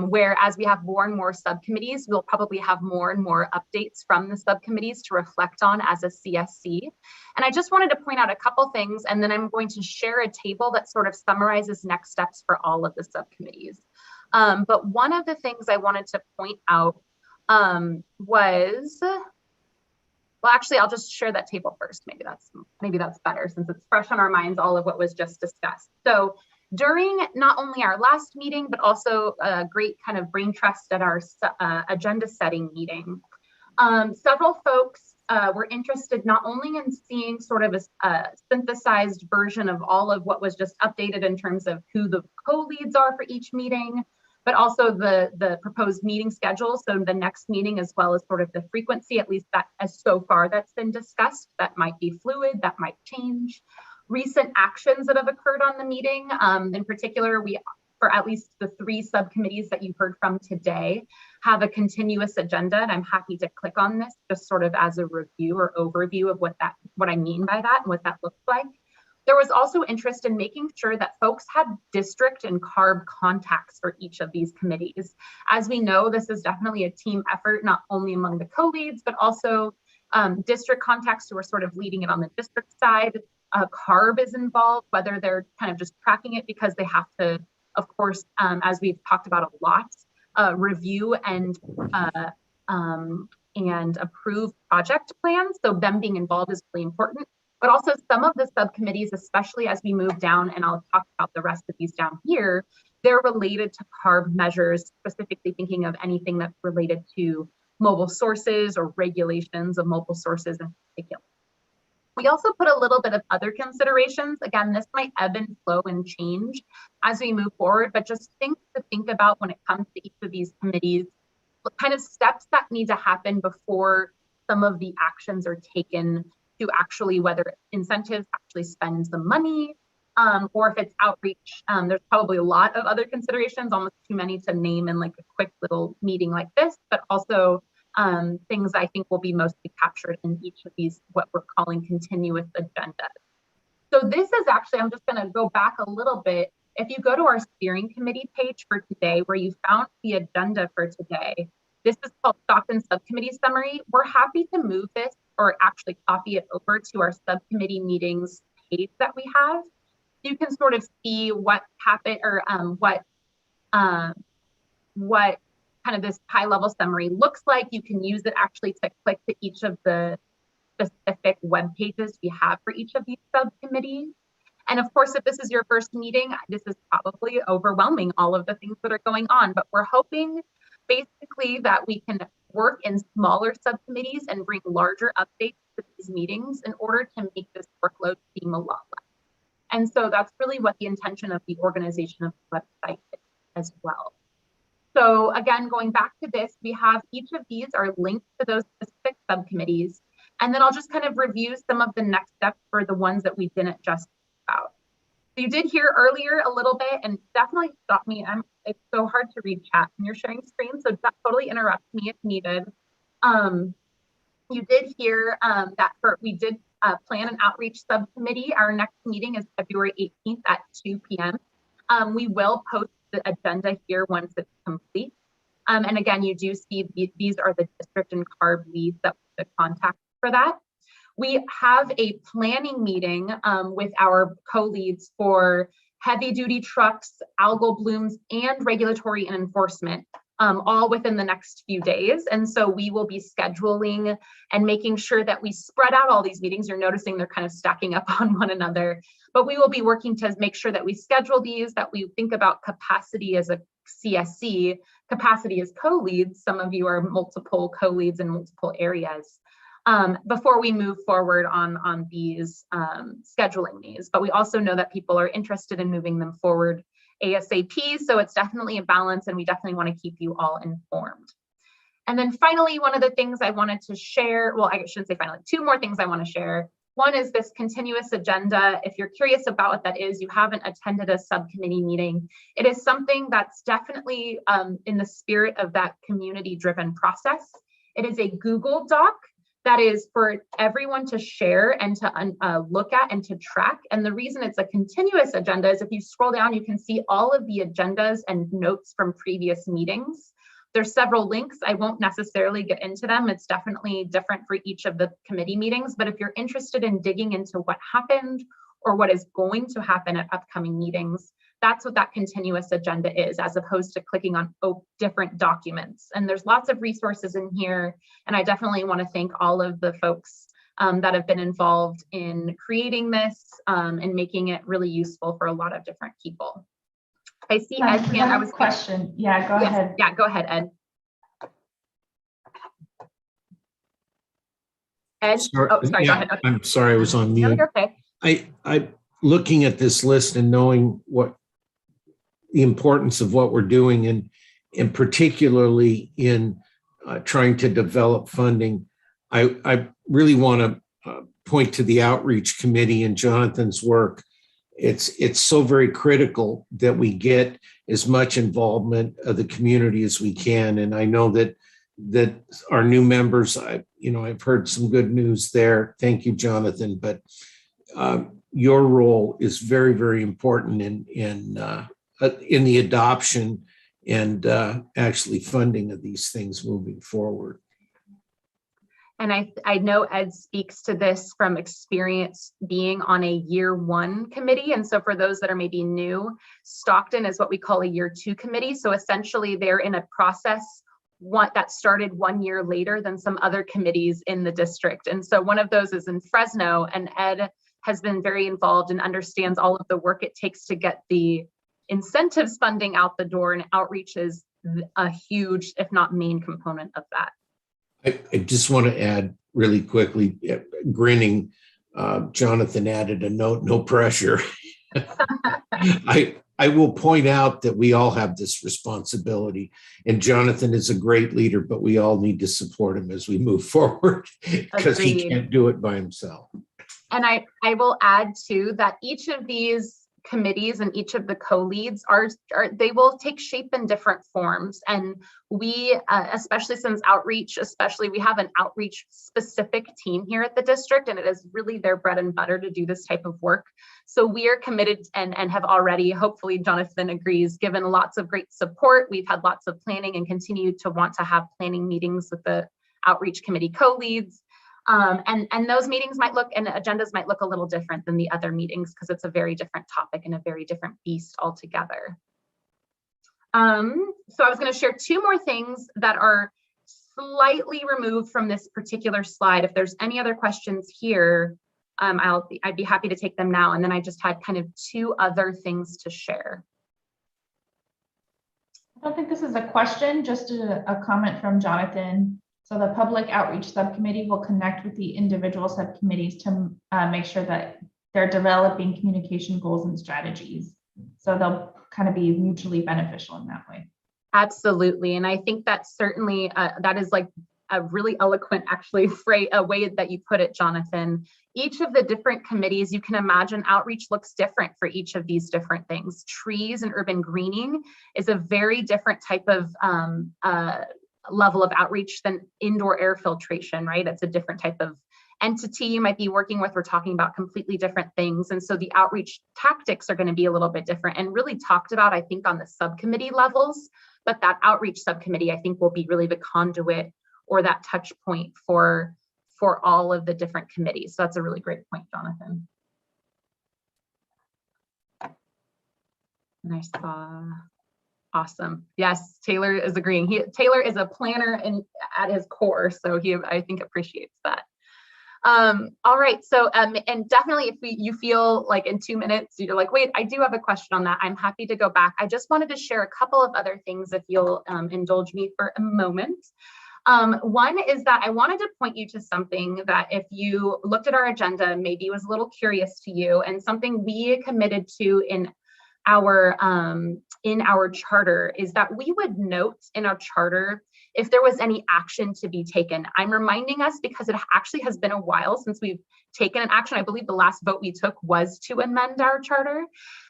where as we have more and more subcommittees, we'll probably have more and more updates from the subcommittees to reflect on as a CSC. And I just wanted to point out a couple things, and then I'm going to share a table that sort of summarizes next steps for all of the subcommittees. But one of the things I wanted to point out was, well, actually, I'll just share that table first. Maybe that's better since it's fresh on our minds, all of what was just discussed. So during not only our last meeting, but also a great kind of brain trust at our agenda setting meeting, several folks were interested not only in seeing sort of a synthesized version of all of what was just updated in terms of who the co-leads are for each meeting, but also the proposed meeting schedule. So the next meeting, as well as sort of the frequency, at least that as so far that's been discussed, that might be fluid, that might change. Recent actions that have occurred on the meeting. In particular, we, for at least the 3 subcommittees that you heard from today, have a continuous agenda, and I'm happy to click on this just sort of as a review or overview of what I mean by that and what that looks like. There was also interest in making sure that folks had district and CARB contacts for each of these committees. As we know, this is definitely a team effort, not only among the co-leads, but also district contacts who are sort of leading it on the district side. CARB is involved, whether they're kind of just tracking it because they have to, of course, as we've talked about a lot, review and approve project plans. So them being involved is really important. But also some of the subcommittees, especially as we move down, and I'll talk about the rest of these down here, they're related to CARB measures, specifically thinking of anything that's related to mobile sources or regulations of mobile sources in particular. We also put a little bit of other considerations. Again, this might ebb and flow and change as we move forward, but just things to think about when it comes to each of these committees, what kind of steps that need to happen before some of the actions are taken to actually, whether incentives actually spend the money, or if it's outreach. There's probably a lot of other considerations, almost too many to name in like a quick little meeting like this, but also things I think will be mostly captured in each of these, what we're calling continuous agendas. So this is actually, I'm just gonna go back a little bit. If you go to our steering committee page for today, where you found the agenda for today, this is called Stockton Subcommittee Summary. We're happy to move this or actually copy it over to our subcommittee meetings page that we have. You can sort of see what happened or what kind of this high level summary looks like. You can use it actually to click to each of the specific web pages we have for each of these subcommittees. And of course, if this is your first meeting, this is probably overwhelming, all of the things that are going on, but we're hoping basically that we can work in smaller subcommittees and bring larger updates to these meetings in order to make this workload seem a lot less. And so that's really what the intention of the organization of the website is as well. So again, going back to this, we have each of these are linked to those specific subcommittees. And then I'll just kind of review some of the next steps for the ones that we didn't just about. So you did hear earlier a little bit, and definitely stop me. It's so hard to read chat when you're sharing screen, so totally interrupt me if needed. You did hear that we did plan an outreach subcommittee. Our next meeting is February 18th at 2 p.m. We will post the agenda here once it's complete. And again, you do see these are the district and CARB leads that the contact for that. We have a planning meeting with our co-leads for heavy duty trucks, algal blooms, and regulatory and enforcement, all within the next few days. And so we will be scheduling and making sure that we spread out all these meetings. You're noticing they're kind of stacking up on one another, but we will be working to make sure that we schedule these, that we think about capacity as a CSC, capacity as co-leads. Some of you are multiple co-leads in multiple areas. Before we move forward on these, scheduling these, but we also know that people are interested in moving them forward ASAP. So it's definitely a balance, and we definitely want to keep you all informed. And then finally, one of the things I wanted to share, well, I shouldn't say finally, two more things I want to share. One is this continuous agenda. If you're curious about what that is, you haven't attended a subcommittee meeting, it is something that's definitely in the spirit of that community-driven process. It is a Google Doc that is for everyone to share and to look at and to track. And the reason it's a continuous agenda is if you scroll down, you can see all of the agendas and notes from previous meetings. There's several links. I won't necessarily get into them. It's definitely different for each of the committee meetings. But if you're interested in digging into what happened or what is going to happen at upcoming meetings, that's what that continuous agenda is, as opposed to clicking on different documents. And there's lots of resources in here. And I definitely want to thank all of the folks that have been involved in creating this and making it really useful for a lot of different people. I see Ed's hand. I was question. Yeah, go ahead. Yeah, go ahead, Ed. Ed, Sorry, oh, sorry, yeah, go ahead. Okay. I'm sorry, I was on mute. No, you're okay. I looking at this list and knowing what the importance of what we're doing, and particularly in trying to develop funding, I really want to point to the outreach committee and Jonathan's work. It's so very critical that we get as much involvement of the community as we can. And I know that our new members, I've heard some good news there. Thank you, Jonathan. But your role is very, very important in the adoption and actually funding of these things moving forward. And I know Ed speaks to this from experience being on a year one committee. And so for those that are maybe new, Stockton is what we call a year two committee. So essentially they're in a process that started 1 year later than some other committees in the district. And so one of those is in Fresno, and Ed has been very involved and understands all of the work it takes to get the incentives funding out the door, and outreach is a huge, if not main component of that. I just want to add really quickly, grinning, Jonathan added a note, no pressure. I will point out that we all have this responsibility, and Jonathan is a great leader, but we all need to support him as we move forward because he can't do it by himself. And I will add too that each of these committees and each of the co-leads they will take shape in different forms. And we, especially since outreach, we have an outreach specific team here at the district, and it is really their bread and butter to do this type of work. So we are committed and have already, hopefully Jonathan agrees, given lots of great support. We've had lots of planning and continue to want to have planning meetings with the outreach committee co-leads. And those meetings might look, and agendas might look a little different than the other meetings because it's a very different topic and a very different beast altogether. So I was going to share two more things that are slightly removed from this particular slide. If there's any other questions here, I'd be happy to take them now. And then I just had kind of 2 other things to share. I don't think this is a question, just a comment from Jonathan. So the public outreach subcommittee will connect with the individual subcommittees to make sure that they're developing communication goals and strategies. So they'll kind of be mutually beneficial in that way. Absolutely. And I think that's certainly, that is like a really eloquent, actually, a way that you put it, Jonathan. Each of the different committees, you can imagine outreach looks different for each of these different things. Trees and urban greening is a very different type of level of outreach than indoor air filtration, right? It's a different type of entity you might be working with. We're talking about completely different things. And so the outreach tactics are going to be a little bit different and really talked about, I think, on the subcommittee levels. But that outreach subcommittee, I think, will be really the conduit or that touch point for all of the different committees. So that's a really great point, Jonathan. And I saw, awesome. Yes, Taylor is agreeing. Taylor is a planner at his core, so he, I think, appreciates that. All right, so and definitely if you feel like in 2 minutes you're like, wait, I do have a question on that, I'm happy to go back. I just wanted to share a couple of other things if you'll indulge me for a moment. One is that I wanted to point you to something that if you looked at our agenda, maybe was a little curious to you, and something we committed to in our charter is that we would note in our charter if there was any action to be taken. I'm reminding us because it actually has been a while since we've taken an action. I believe the last vote we took was to amend our charter.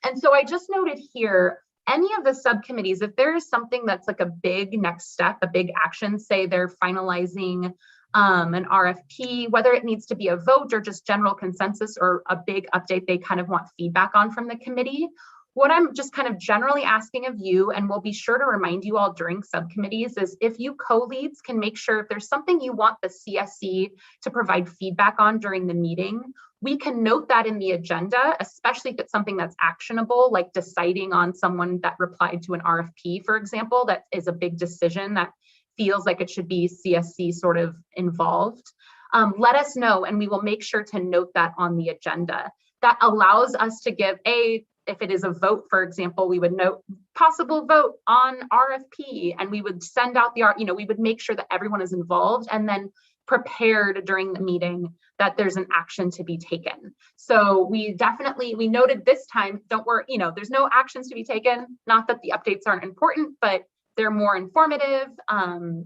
And so I just noted here, any of the subcommittees, if there is something that's like a big next step, a big action, say they're finalizing an RFP, whether it needs to be a vote or just general consensus or a big update they kind of want feedback on from the committee, what I'm just kind of generally asking of you, and we'll be sure to remind you all during subcommittees, is if you co-leads can make sure if there's something you want the CSC to provide feedback on during the meeting, we can note that in the agenda, especially if it's something that's actionable, like deciding on someone that replied to an RFP, for example, that is a big decision that feels like it should be CSC sort of involved. Let us know, and we will make sure to note that on the agenda. That allows us to give if it is a vote, for example, we would note possible vote on RFP, and we would send out we would make sure that everyone is involved and then prepared during the meeting that there's an action to be taken. So we noted this time, don't worry, there's no actions to be taken. Not that the updates aren't important, but they're more informative.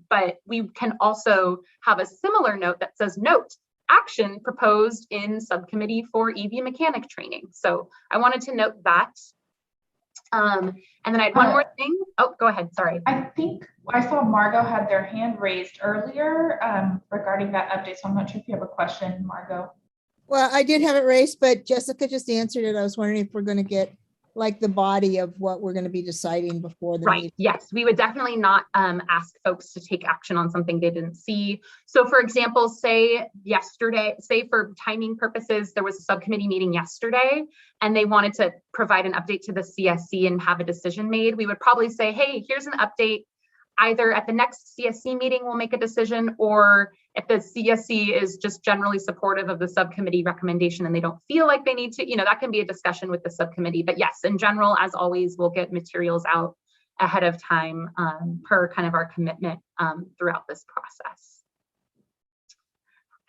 But we can also have a similar note that says, note, action proposed in subcommittee for EV mechanic training. So I wanted to note that. And then I had one more thing. Oh, go ahead, sorry. I think I saw Margot had their hand raised earlier regarding that update. So I'm not sure if you have a question, Margot. Well, I did have it raised, but Jessica just answered it. I was wondering if we're going to get like the body of what we're going to be deciding before the meeting. Yes, we would definitely not ask folks to take action on something they didn't see. So for example, say for timing purposes, there was a subcommittee meeting yesterday and they wanted to provide an update to the CSC and have a decision made. We would probably say, hey, here's an update. Either at the next CSC meeting, we'll make a decision, or if the CSC is just generally supportive of the subcommittee recommendation and they don't feel like they need to, that can be a discussion with the subcommittee. But yes, in general, as always, we'll get materials out ahead of time per kind of our commitment throughout this process.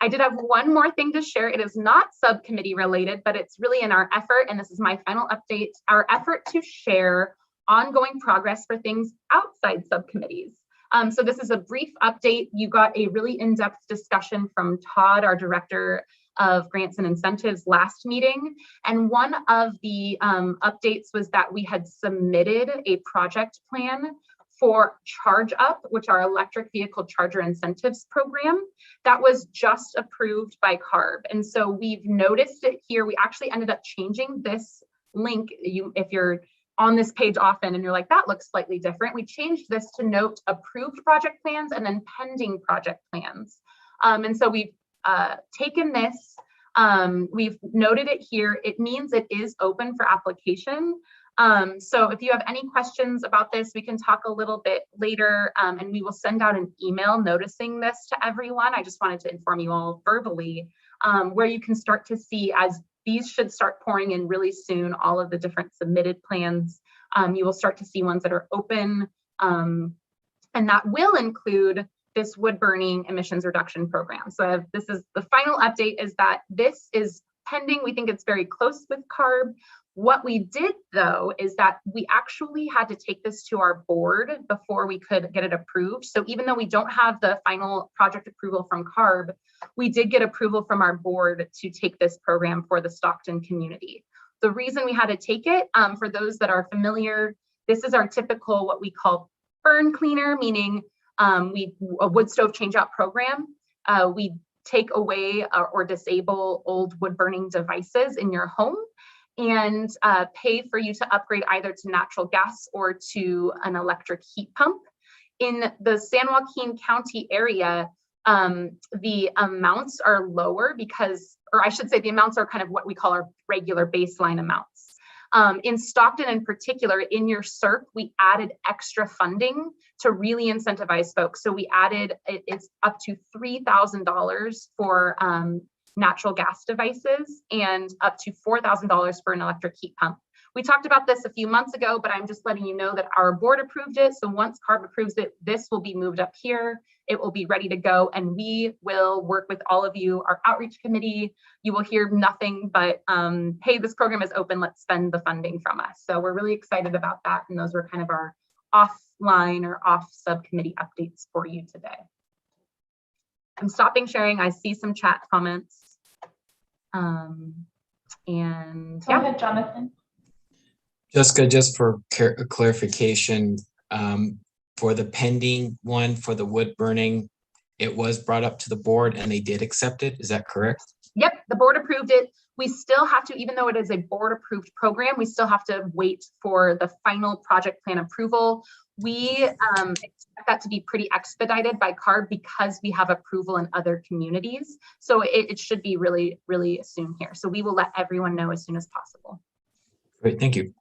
I did have one more thing to share. It is not subcommittee related, but it's really in our effort, and this is my final update, our effort to share ongoing progress for things outside subcommittees. So this is a brief update. You got a really in-depth discussion from Todd, our Director of Grants and Incentives, last meeting. And one of the updates was that we had submitted a project plan for Charge Up, which our electric vehicle charger incentives program, that was just approved by CARB. And so we've noticed it here. We actually ended up changing this link. If you're on this page often and you're like, that looks slightly different, we changed this to note approved project plans and then pending project plans. And so we've taken this, we've noted it here. It means it is open for application. So if you have any questions about this, we can talk a little bit later, and we will send out an email noticing this to everyone. I just wanted to inform you all verbally, where you can start to see, as these should start pouring in really soon, all of the different submitted plans. You will start to see ones that are open, and that will include this wood burning emissions reduction program. So this is the final update, is that this is pending. We think it's very close with CARB. What we did, though, is that we actually had to take this to our board before we could get it approved. So even though we don't have the final project approval from CARB, we did get approval from our board to take this program for the Stockton community. The reason we had to take it, for those that are familiar, this is our typical, what we call burn cleaner, meaning a wood stove change out program. We take away or disable old wood burning devices in your home, and pay for you to upgrade either to natural gas or to an electric heat pump. In the San Joaquin County area, the amounts are lower because, or I should say the amounts are kind of what we call our regular baseline amounts. In Stockton in particular, in your CERC, we added extra funding to really incentivize folks. So we added, it's up to $3,000 for natural gas devices and up to $4,000 for an electric heat pump. We talked about this a few months ago, but I'm just letting you know that our board approved it. So once CARB approves it, this will be moved up here. It will be ready to go, and we will work with all of you, our outreach committee. You will hear nothing but, hey, this program is open, let's spend the funding from us. So we're really excited about that. And those were kind of our offline or off subcommittee updates for you today. I'm stopping sharing. I see some chat comments. And Go ahead, Jonathan. Jessica, just for clarification, for the pending one for the wood burning, it was brought up to the board and they did accept it. Is that correct? Yep, the board approved it. We still have to, even though it is a board approved program, we still have to wait for the final project plan approval. We expect that to be pretty expedited by CARB because we have approval in other communities. So it should be really, really soon here. So we will let everyone know as soon as possible. Great, thank you.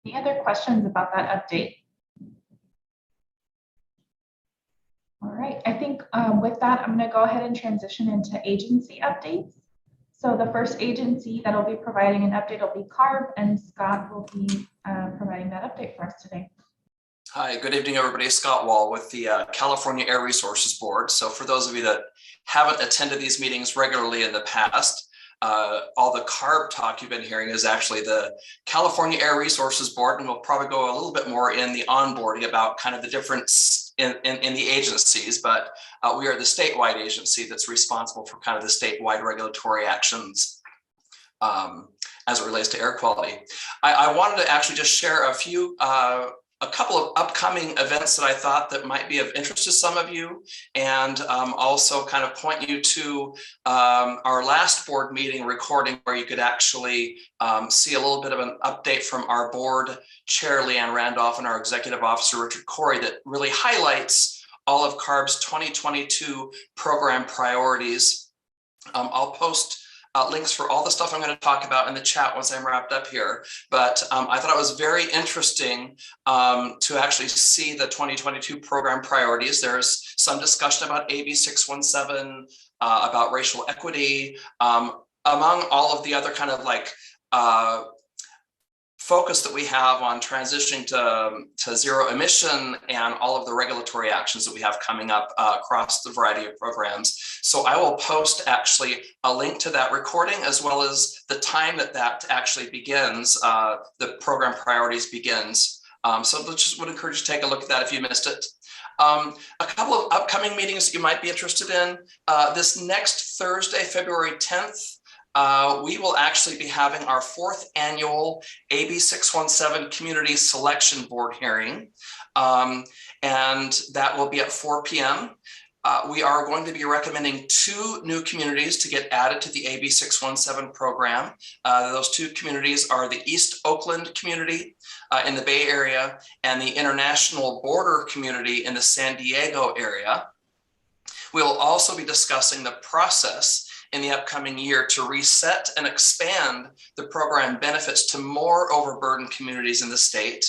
Any other questions about that update? All right, I think with that, I'm going to go ahead and transition into agency updates. So the first agency that will be providing an update will be CARB, and Scott will be providing that update for us today. Hi, good evening, everybody. Scott Wall with the California Air Resources Board. So for those of you that haven't attended these meetings regularly in the past, all the CARB talk you've been hearing is actually the California Air Resources Board, and we'll probably go a little bit more in the onboarding about kind of the difference in the agencies, but we are the statewide agency that's responsible for kind of the statewide regulatory actions as it relates to air quality. I wanted to actually just share a couple of upcoming events that I thought that might be of interest to some of you, and also kind of point you to our last board meeting recording where you could actually see a little bit of an update from our board chair, Leanne Randolph, and our executive officer, Richard Corey, that really highlights all of CARB's 2022 program priorities. I'll post links for all the stuff I'm going to talk about in the chat once I'm wrapped up here. But I thought it was very interesting to actually see the 2022 program priorities. There's some discussion about AB617, about racial equity, among all of the other kind of like focus that we have on transitioning to zero emission and all of the regulatory actions that we have coming up across the variety of programs. So I will post actually a link to that recording as well as the time that actually begins, the program priorities begins. So just would encourage you to take a look at that if you missed it. A couple of upcoming meetings that you might be interested in. This next Thursday, February 10th, we will actually be having our 4th annual AB617 Community Selection Board hearing, and that will be at 4 p.m. We are going to be recommending 2 new communities to get added to the AB617 program. Those 2 communities are the East Oakland community in the Bay Area and the International Border community in the San Diego area. We'll also be discussing the process in the upcoming year to reset and expand the program benefits to more overburdened communities in the state.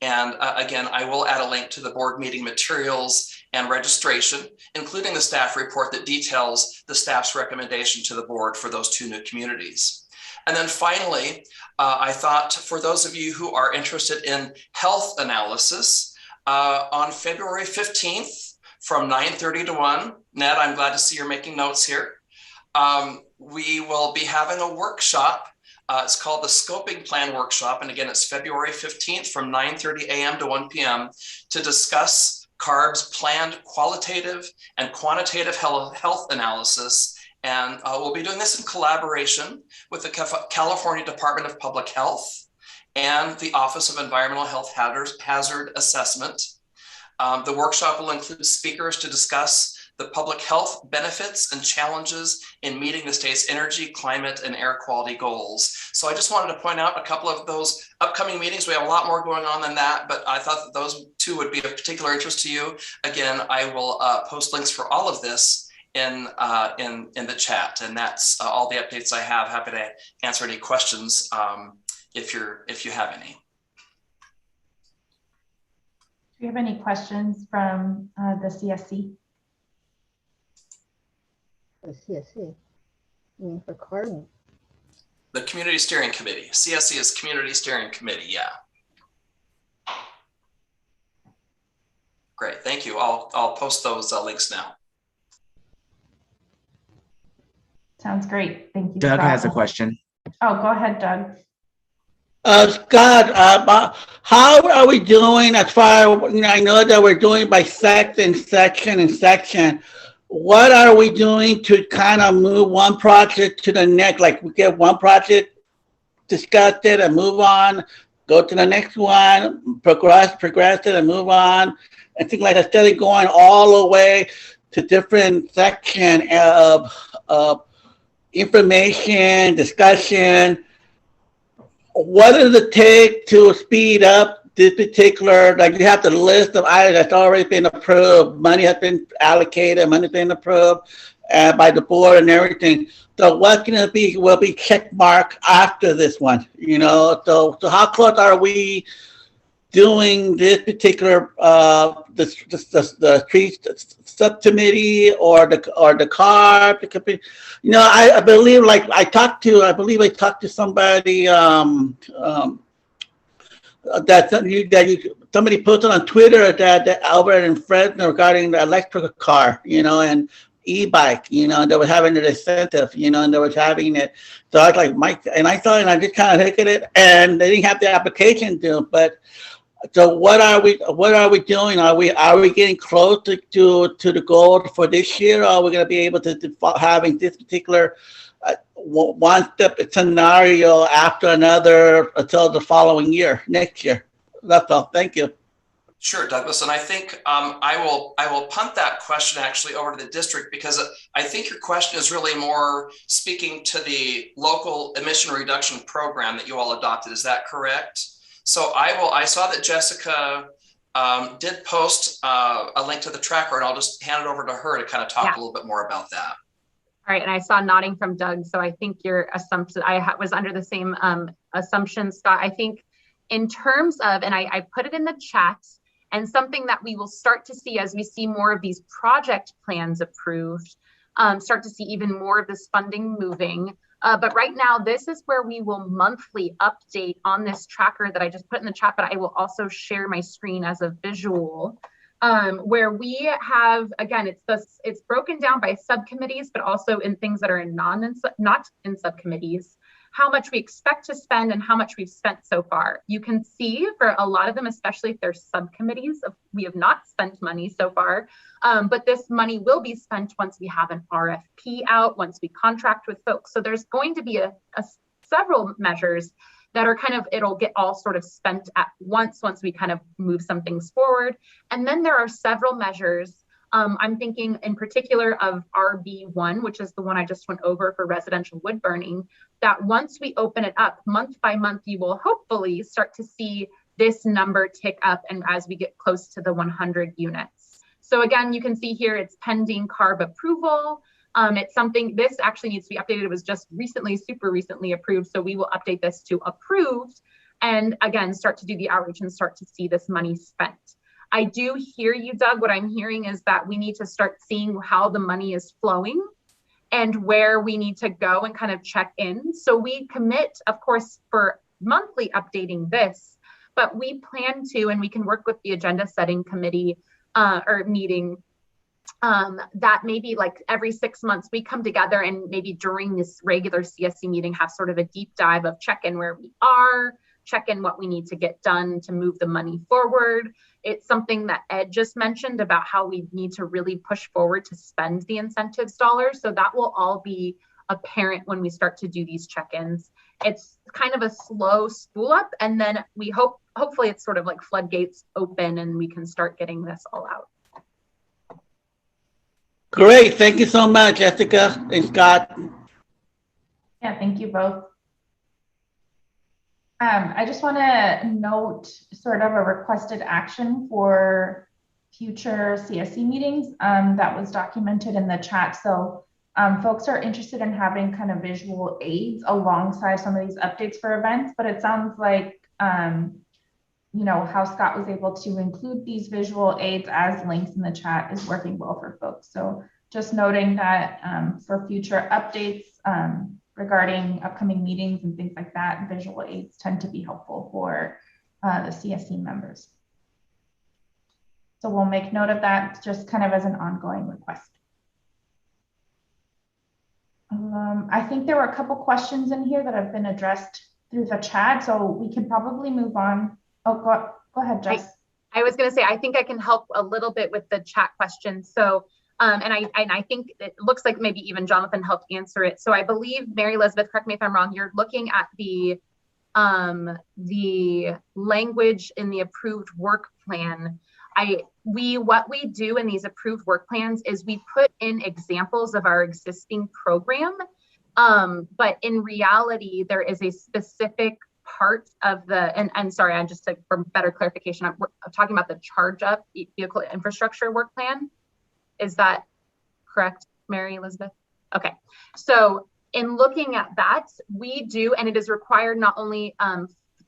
And again, I will add a link to the board meeting materials and registration, including the staff report that details the staff's recommendation to the board for those 2 new communities. And then finally, I thought for those of you who are interested in health analysis, on February 15th from 9:30 to 1, Ned, I'm glad to see you're making notes here. We will be having a workshop. It's called the Scoping Plan Workshop. And again, it's February 15th from 9:30 a.m. to 1 p.m. to discuss CARB's planned qualitative and quantitative health analysis. And we'll be doing this in collaboration with the California Department of Public Health and the Office of Environmental Health Hazard Assessment. The workshop will include speakers to discuss the public health benefits and challenges in meeting the state's energy, climate, and air quality goals. So I just wanted to point out a couple of those upcoming meetings. We have a lot more going on than that, but I thought that those 2 would be of particular interest to you. Again, I will post links for all of this in the chat, and that's all the updates I have. Happy to answer any questions if you have any. Do you have any questions from the CSC? The CSC, you mean for carbon? The Community Steering Committee. CSC is Community Steering Committee, yeah. Great, thank you. I'll post those links now. Sounds great. Thank you. Doug Scott. has a question. Oh, go ahead, Doug. Scott, how are we doing as far, I know that we're doing by section. What are we doing to kind of move one project to the next? Like we get one project, discuss it and move on, go to the next one, progress it and move on. And things like that, instead of going all the way to different section of information, discussion. What does it take to speed up this particular, like you have the list of items that's already been approved, money has been allocated, money's been approved by the board and everything. So what's going to be, will be check mark after this one, So how close are we doing this particular, the Trees Subcommittee or the CARB? I believe, like I talked to somebody, somebody posted on Twitter that Albert and Fresno regarding the electric car, and e-bike, they were having an incentive, and they were having it. So I was like, Mike, and I thought, and I just kind of looked at it, and they didn't have the application due. But so what are we doing? Are we getting close to the goal for this year? Or are we going to be able to having this particular one step scenario after another until the following year, next year? That's all. Thank you. Sure, Douglas. And I think I will punt that question actually over to the district, because I think your question is really more speaking to the local emission reduction program that you all adopted. Is that correct? So I saw that Jessica did post a link to the tracker, and I'll just hand it over to her to kind of talk a little bit more about that. All right, and I saw nodding from Doug, so I think your assumption, I was under the same assumption, Scott. I think in terms of, and I put it in the chat, and something that we will start to see as we see more of these project plans approved, start to see even more of this funding moving. But right now, this is where we will monthly update on this tracker that I just put in the chat, but I will also share my screen as a visual. Where we have, again, it's broken down by subcommittees, but also in things that are not in subcommittees, how much we expect to spend and how much we've spent so far. You can see for a lot of them, especially if they're subcommittees, we have not spent money so far, but this money will be spent once we have an RFP out, once we contract with folks. So there's going to be several measures that are kind of, it'll get all sort of spent at once we kind of move some things forward. And then there are several measures. I'm thinking in particular of RB1, which is the one I just went over for residential wood burning, that once we open it up month by month, you will hopefully start to see this number tick up, and as we get close to the 100 units. So again, you can see here it's pending CARB approval. It's something, this actually needs to be updated. It was just recently, super recently approved. So we will update this to approved and again, start to do the outreach and start to see this money spent. I do hear you, Doug. What I'm hearing is that we need to start seeing how the money is flowing and where we need to go and kind of check in. So we commit, of course, for monthly updating this, but we plan to, and we can work with the agenda setting committee or meeting that maybe like every 6 months we come together and maybe during this regular CSC meeting have sort of a deep dive of check in where we are, check in what we need to get done to move the money forward. It's something that Ed just mentioned about how we need to really push forward to spend the incentives dollars. So that will all be apparent when we start to do these check-ins. It's kind of a slow spool up, and then we hopefully it's sort of like floodgates open and we can start getting this all out. Great. Thank you so much, Jessica and Scott. Yeah, thank you both. I just want to note sort of a requested action for future CSC meetings that was documented in the chat. So folks are interested in having kind of visual aids alongside some of these updates for events, but it sounds like, you know, how Scott was able to include these visual aids as links in the chat is working well for folks. So just noting that for future updates, regarding upcoming meetings and things like that, visual aids tend to be helpful for the CSC members. So we'll make note of that just kind of as an ongoing request. I think there were a couple questions in here that have been addressed through the chat, so we can probably move on. Oh, go ahead, Jess. I was going to say, I think I can help a little bit with the chat questions. So and I think it looks like maybe even Jonathan helped answer it. So I believe, Mary Elizabeth, correct me if I'm wrong, you're looking at the language in the approved work plan. What we do in these approved work plans is we put in examples of our existing program, but in reality, there is a specific part of the, and sorry, I'm just for better clarification, I'm talking about the charge up vehicle infrastructure work plan. Is that correct, Mary Elizabeth? Okay, so in looking at that, we do, and it is required not only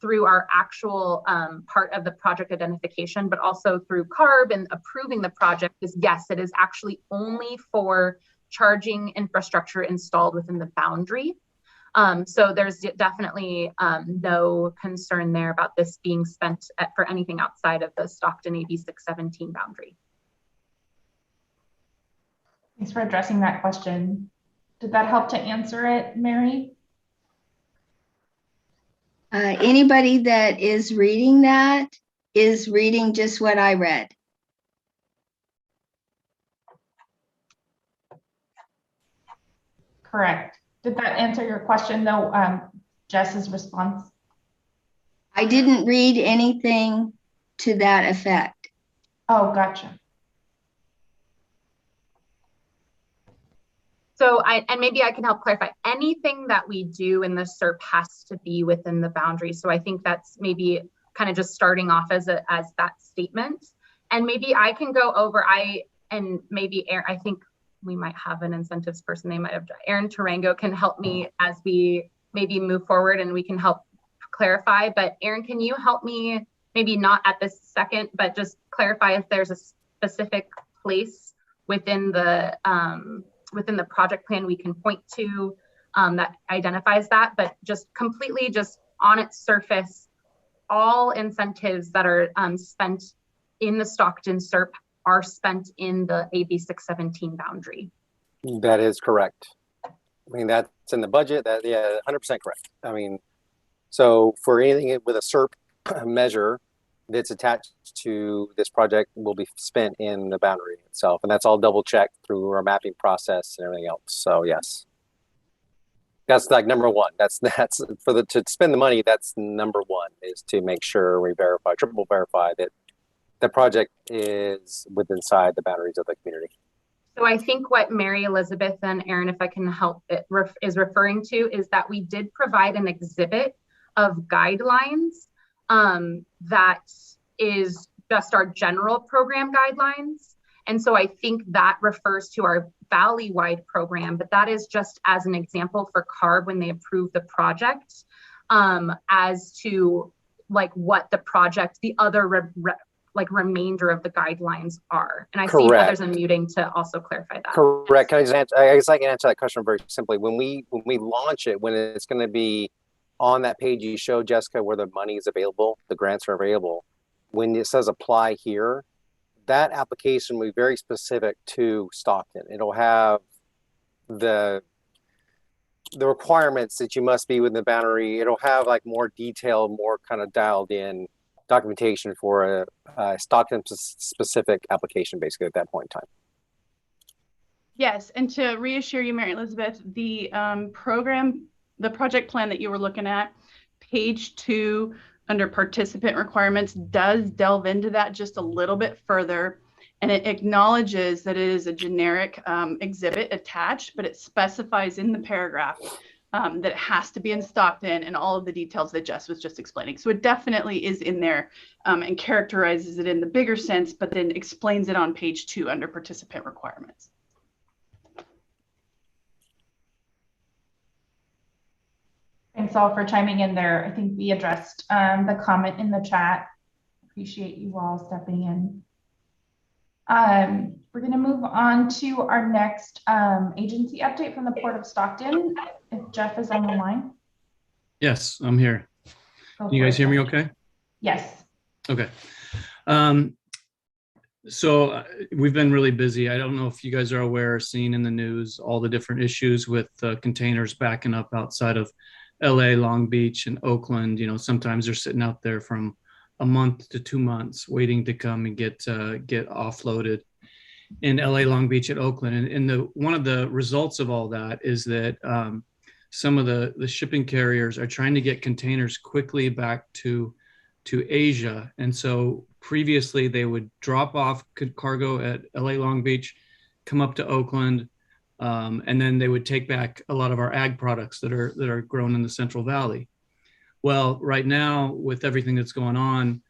through our actual part of the project identification, but also through CARB and approving the project is, yes, it is actually only for charging infrastructure installed within the boundary. So there's definitely no concern there about this being spent for anything outside of the Stockton AB617 boundary. Thanks for addressing that question. Did that help to answer it, Mary? Anybody that is reading that is reading just what I read. Correct. Did that answer your question though, Jess's response? I didn't read anything to that effect. Oh, gotcha. So and maybe I can help clarify, anything that we do in the SERP has to be within the boundary. So I think that's maybe kind of just starting off as that statement. And maybe I can go over, and maybe Aaron, I think we might have an incentives person. They might have, Aaron Tarango can help me as we maybe move forward and we can help clarify. But Aaron, can you help me, maybe not at this second, but just clarify if there's a specific place within the project plan we can point to that identifies that, but just completely just on its surface, all incentives that are spent in the Stockton SERP are spent in the AB617 boundary. That is correct. I mean, that's in the budget. That, yeah, 100% correct. I mean, so for anything with a SERP measure that's attached to this project will be spent in the boundary itself. And that's all double checked through our mapping process and everything else. So yes, that's like number one. That's for to spend the money. That's number one, is to make sure we triple verify that the project is within inside the boundaries of the community. So I think what Mary Elizabeth and Aaron, if I can help it, is referring to is that we did provide an exhibit of guidelines that is just our general program guidelines. And so I think that refers to our valley-wide program, but that is just as an example for CARB when they approve the project, as to like what the project, the other remainder of the guidelines are. And I see others unmuting to also clarify that. Correct. Can I just answer? I guess I can answer that question very simply. When we launch it, when it's going to be on that page you showed, Jessica, where the money is available, the grants are available, when it says apply here, that application will be very specific to Stockton. It'll have the requirements that you must be within the boundary. It'll have like more detailed, more kind of dialed in documentation for a Stockton specific application, basically at that point in time. Yes, and to reassure you, Mary Elizabeth, the the project plan that you were looking at, page 2 under participant requirements does delve into that just a little bit further. And it acknowledges that it is a generic exhibit attached, but it specifies in the paragraph that it has to be in Stockton and all of the details that Jess was just explaining. So it definitely is in there and characterizes it in the bigger sense, but then explains it on page 2 under participant requirements. Thanks all for chiming in there. I think we addressed the comment in the chat. Appreciate you all stepping in. We're going to move on to our next agency update from the Port of Stockton. If Jeff is on the line. Yes, I'm here. Can you guys hear me okay? Yes. Okay. So we've been really busy. I don't know if you guys are aware or seen in the news all the different issues with containers backing up outside of LA, Long Beach, and Oakland. You know, sometimes they're sitting out there from a month to 2 months waiting to come and get offloaded in LA, Long Beach, and Oakland. And one of the results of all that is that some of the shipping carriers are trying to get containers quickly back to Asia. And so previously they would drop off cargo at LA, Long Beach, come up to Oakland, and then they would take back a lot of our ag products that are grown in the Central Valley. Well, right now with everything that's going on,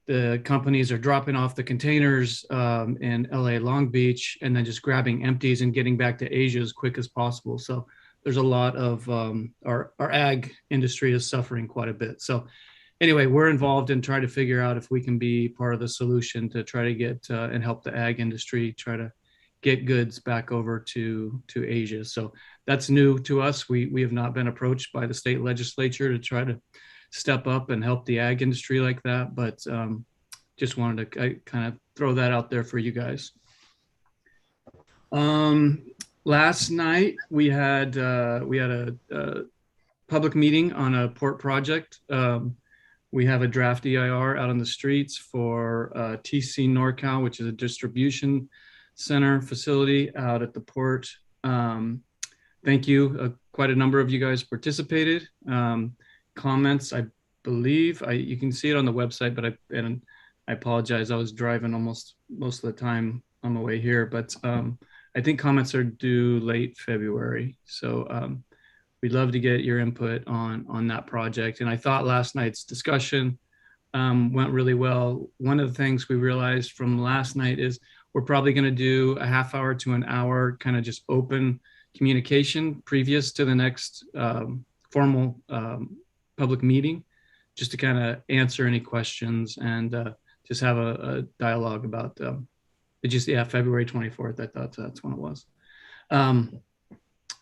the companies are dropping off the containers in LA, Long Beach, and then just grabbing empties and getting back to Asia as quick as possible. So there's a lot of our ag industry is suffering quite a bit. So anyway, we're involved in trying to figure out if we can be part of the solution to try to get and help the ag industry try to get goods back over to Asia. So that's new to us. We have not been approached by the state legislature to try to step up and help the ag industry like that, but just wanted to kind of throw that out there for you guys. Last night we had a public meeting on a port project. We have a draft EIR out on the streets for TC NorCal, which is a distribution center facility out at the port. Thank you. Quite a number of you guys participated. Comments, I believe, you can see it on the website, but I apologize. I was driving most of the time on my way here, but I think comments are due late February. So we'd love to get your input on that project. And I thought last night's discussion went really well. One of the things we realized from last night is we're probably going to do a half hour to an hour kind of just open communication previous to the next formal public meeting, just to kind of answer any questions and just have a dialogue about February 24th. I thought that's when it was.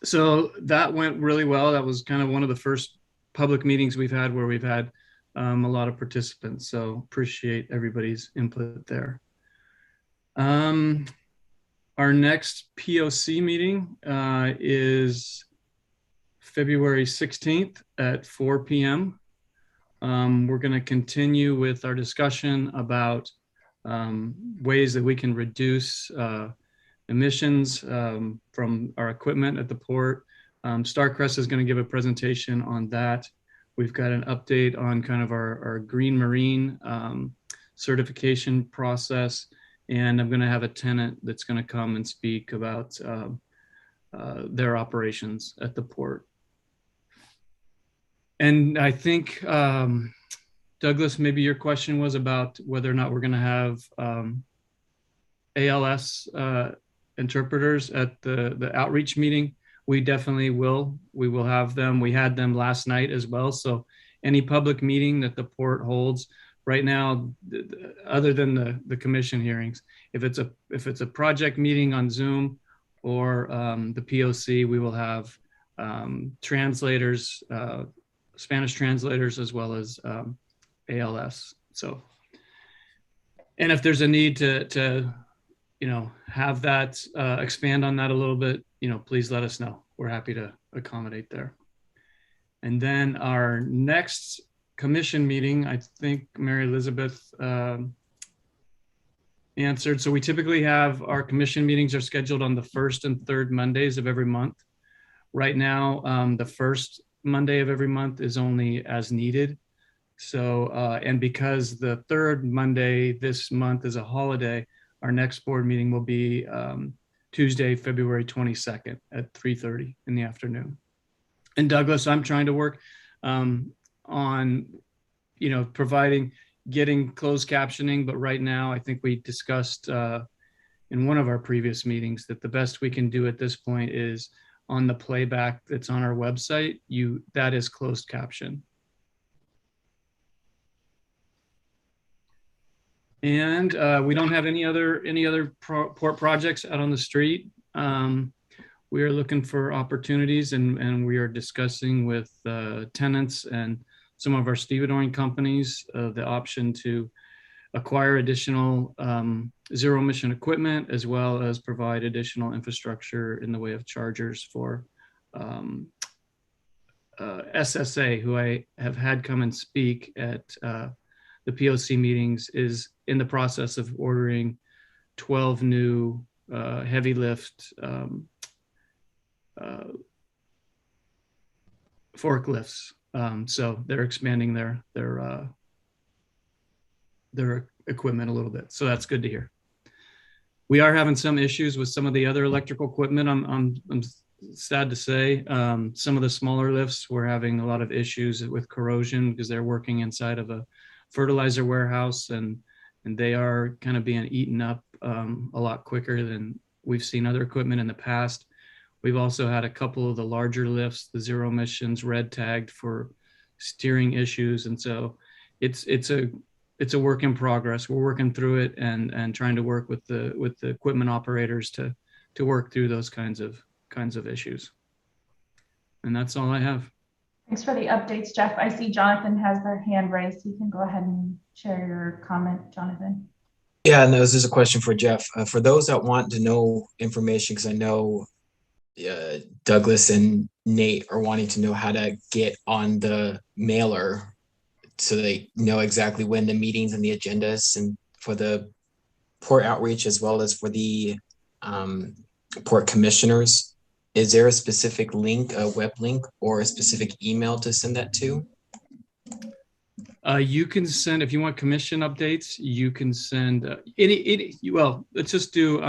So that went really well. That was kind of one of the first public meetings we've had where we've had a lot of participants. So appreciate everybody's input there. Our next POC meeting is February 16th at 4 p.m. We're going to continue with our discussion about ways that we can reduce emissions from our equipment at the port. Starcrest is going to give a presentation on that. We've got an update on kind of our green marine certification process. And I'm going to have a tenant that's going to come and speak about their operations at the port. And I think, Douglas, maybe your question was about whether or not we're going to have ALS interpreters at the outreach meeting. We definitely will. We will have them. We had them last night as well. So any public meeting that the port holds right now, other than the commission hearings, if it's a project meeting on Zoom or the POC, we will have translators, Spanish translators, as well as ALS. So, and if there's a need to have that expand on that a little bit, please let us know. We're happy to accommodate there. And then our next commission meeting, I think Mary Elizabeth answered. So we typically have our commission meetings are scheduled on the first and third Mondays of every month. Right now, the first Monday of every month is only as needed. So, and because the third Monday this month is a holiday, our next board meeting will be Tuesday, February 22nd at 3:30 in the afternoon. And Douglas, I'm trying to work on, getting closed captioning, but right now I think we discussed in one of our previous meetings that the best we can do at this point is on the playback that's on our website, that is closed caption. And we don't have any other port projects out on the street. We are looking for opportunities, and we are discussing with tenants and some of our stevedoring companies the option to acquire additional zero emission equipment, as well as provide additional infrastructure in the way of chargers for SSA, who I have had come and speak at the POC meetings, is in the process of ordering 12 new heavy lift forklifts. So they're expanding their equipment a little bit. So that's good to hear. We are having some issues with some of the other electrical equipment. I'm sad to say. Some of the smaller lifts, we're having a lot of issues with corrosion because they're working inside of a fertilizer warehouse, and they are kind of being eaten up a lot quicker than we've seen other equipment in the past. We've also had a couple of the larger lifts, the zero emissions, red tagged for steering issues, and so it's a work in progress. We're working through it and trying to work with the equipment operators to work through those kinds of issues. And that's all I have. Thanks for the updates, Jeff. I see Jonathan has their hand raised. You can go ahead and share your comment, Jonathan. Yeah, no, this is a question for Jeff. For those that want to know information, because I know Douglas and Nate are wanting to know how to get on the mailer so they know exactly when the meetings and the agendas, and for the port outreach as well as for the port commissioners. Is there a specific link, a web link, or a specific email to send that to? You can send, if you want commission updates, you can send well, let's just do,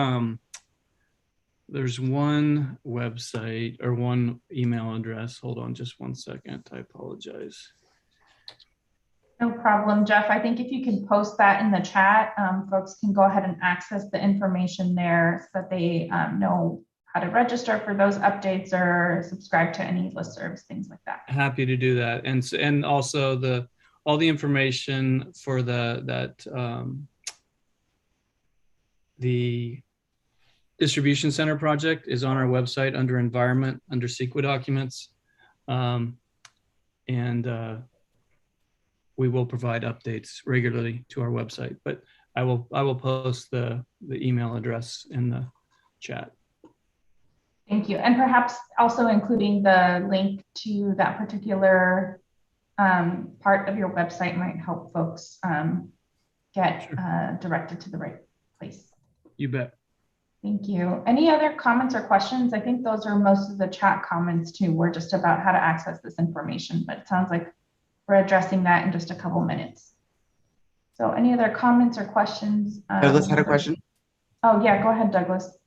there's one website or one email address. Hold on just one second. I apologize. No problem, Jeff. I think if you can post that in the chat, folks can go ahead and access the information there so that they know how to register for those updates or subscribe to any listservs, things like that. Happy to do that. And also all the information for the distribution center project is on our website under environment, under CEQA documents. We will provide updates regularly to our website, but I will post the email address in the chat. Thank you. And perhaps also including the link to that particular part of your website might help folks get directed to the right place. You bet. Thank you. Any other comments or questions? I think those are most of the chat comments too. We're just about how to access this information, but it sounds like we're addressing that in just a couple minutes. So any other comments or questions? Douglas had a question. Oh yeah, go ahead, Douglas.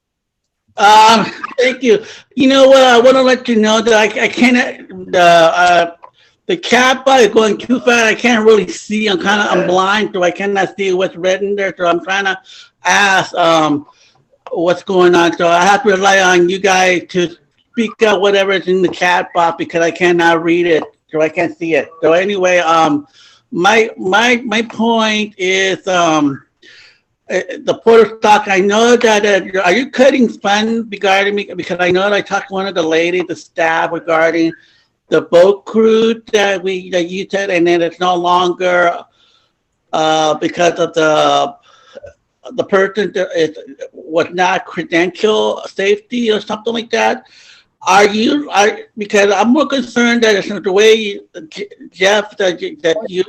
Thank you. You know what? I want to let you know that I cannot, the cap is going too fast. I can't really see. I'm blind, so I cannot see what's written there. So I'm trying to ask what's going on. So I have to rely on you guys to speak up whatever is in the chat box because I cannot read it, so I can't see it. So anyway, my point is the Port of Stock. I know that are you cutting funds regarding me? Because I know I talked to one of the ladies, the staff, regarding the boat crew that you said, and then it's no longer because of the person that was not credential safety or something like that. Because I'm more concerned that it's the way Jeff that you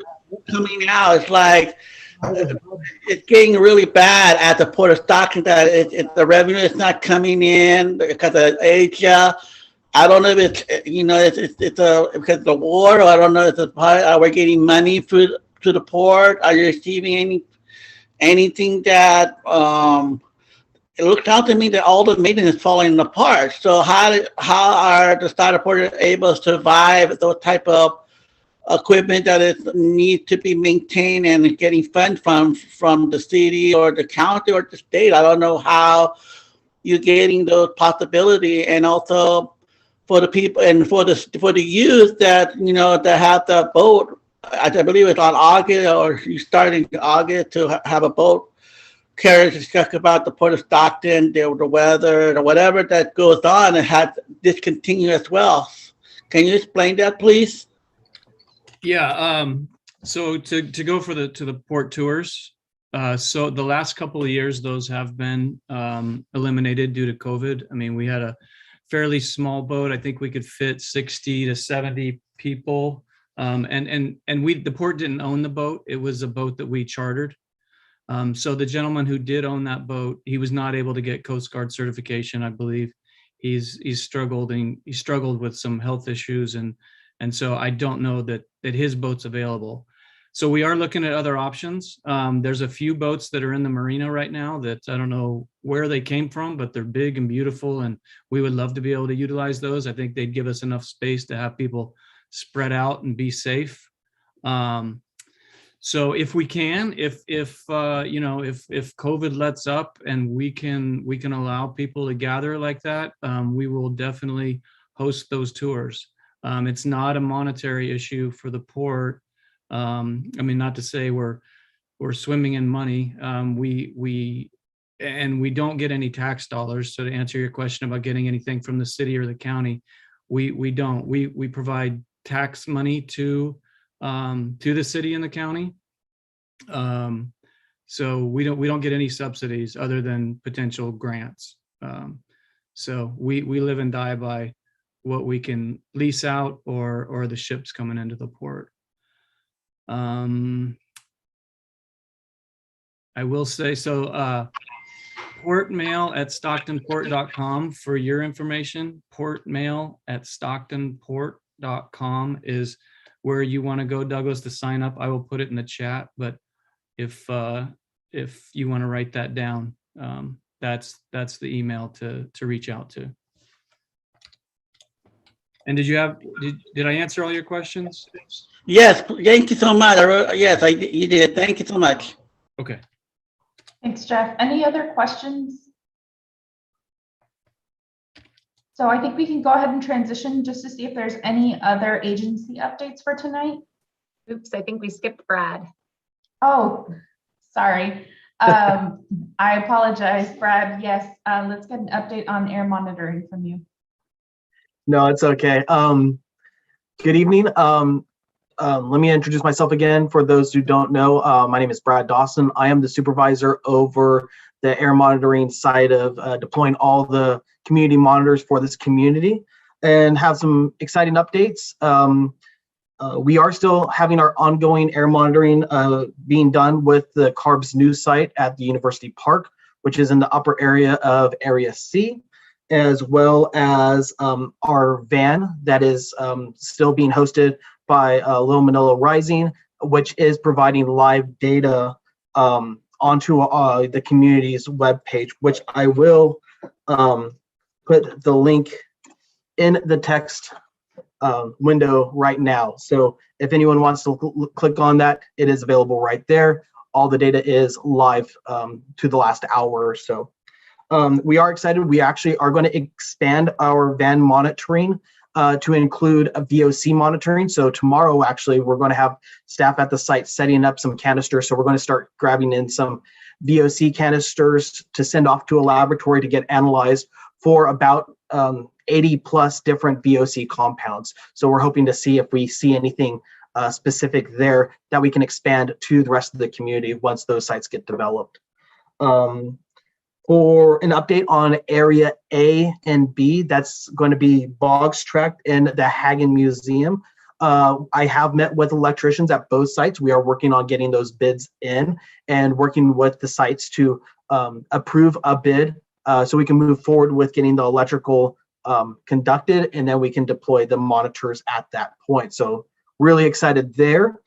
coming out. It's like it's getting really bad at the Port of Stockton. That the revenue is not coming in because of Asia. I don't know if it's because of the war, or I don't know if it's are we getting money to the port? Are you receiving anything that it looks out to me that all the maintenance is falling apart. So how are the startup porters able to survive those type of equipment that it needs to be maintained and getting funds from the city or the county or the state? I don't know how you're getting those possibilities, and also for the people and for the youth that that have the boat. I believe it's on August, or you starting in August to have a boat carriage discuss about the Port of Stockton, the weather, or whatever that goes on, and had discontinued as well. Can you explain that, please? Yeah. So to go to the port tours. So the last couple of years, those have been eliminated due to COVID. I mean, we had a fairly small boat. I think we could fit 60 to 70 people. And the port didn't own the boat. It was a boat that we chartered. So the gentleman who did own that boat, he was not able to get Coast Guard certification. I believe he's struggled with some health issues, and so I don't know that his boat's available. So we are looking at other options. There's a few boats that are in the marina right now that I don't know where they came from, but they're big and beautiful, and we would love to be able to utilize those. I think they'd give us enough space to have people spread out and be safe. So if we can, if COVID lets up and we can allow people to gather like that, we will definitely host those tours. It's not a monetary issue for the port. I mean, not to say we're swimming in money. We don't get any tax dollars. So to answer your question about getting anything from the city or the county, we don't. We provide tax money to the city and the county. So we don't get any subsidies other than potential grants. So we live and die by what we can lease out or the ships coming into the port. I will say, so portmail@stocktonport.com for your information. Portmail@stocktonport.com is where you want to go, Douglas, to sign up. I will put it in the chat, but if you want to write that down, that's the email to reach out to. And did I answer all your questions? Yes, thank you so much. Yes, you did. Thank you so much. Okay. Thanks, Jeff. Any other questions? So I think we can go ahead and transition just to see if there's any other agency updates for tonight. Oops, I think we skipped Brad. Oh, sorry. I apologize, Brad. Yes, let's get an update on air monitoring from you. No, it's okay. Good evening. Let me introduce myself again. For those who don't know, my name is Brad Dawson. I am the supervisor over the air monitoring side of deploying all the community monitors for this community, and have some exciting updates. We are still having our ongoing air monitoring being done with the CARB's news site at the University Park, which is in the upper area of Area C, as well as our van that is still being hosted by Little Manila Rising, which is providing live data onto the community's webpage, which I will put the link in the text window right now. So if anyone wants to click on that, it is available right there. all the data is live to the last hour or so. We are excited. We actually are going to expand our van monitoring to include a VOC monitoring. So tomorrow, actually, we're going to have staff at the site setting up some canisters. So we're going to start grabbing in some VOC canisters to send off to a laboratory to get analyzed for about 80 plus different VOC compounds. So we're hoping to see if we see anything specific there that we can expand to the rest of the community once those sites get developed. For an update on area A and B, that's going to be Boggs Tract and the Hagen Museum. I have met with electricians at both sites. We are working on getting those bids in and working with the sites to approve a bid so we can move forward with getting the electrical conducted, and then we can deploy the monitors at that point. So really excited there.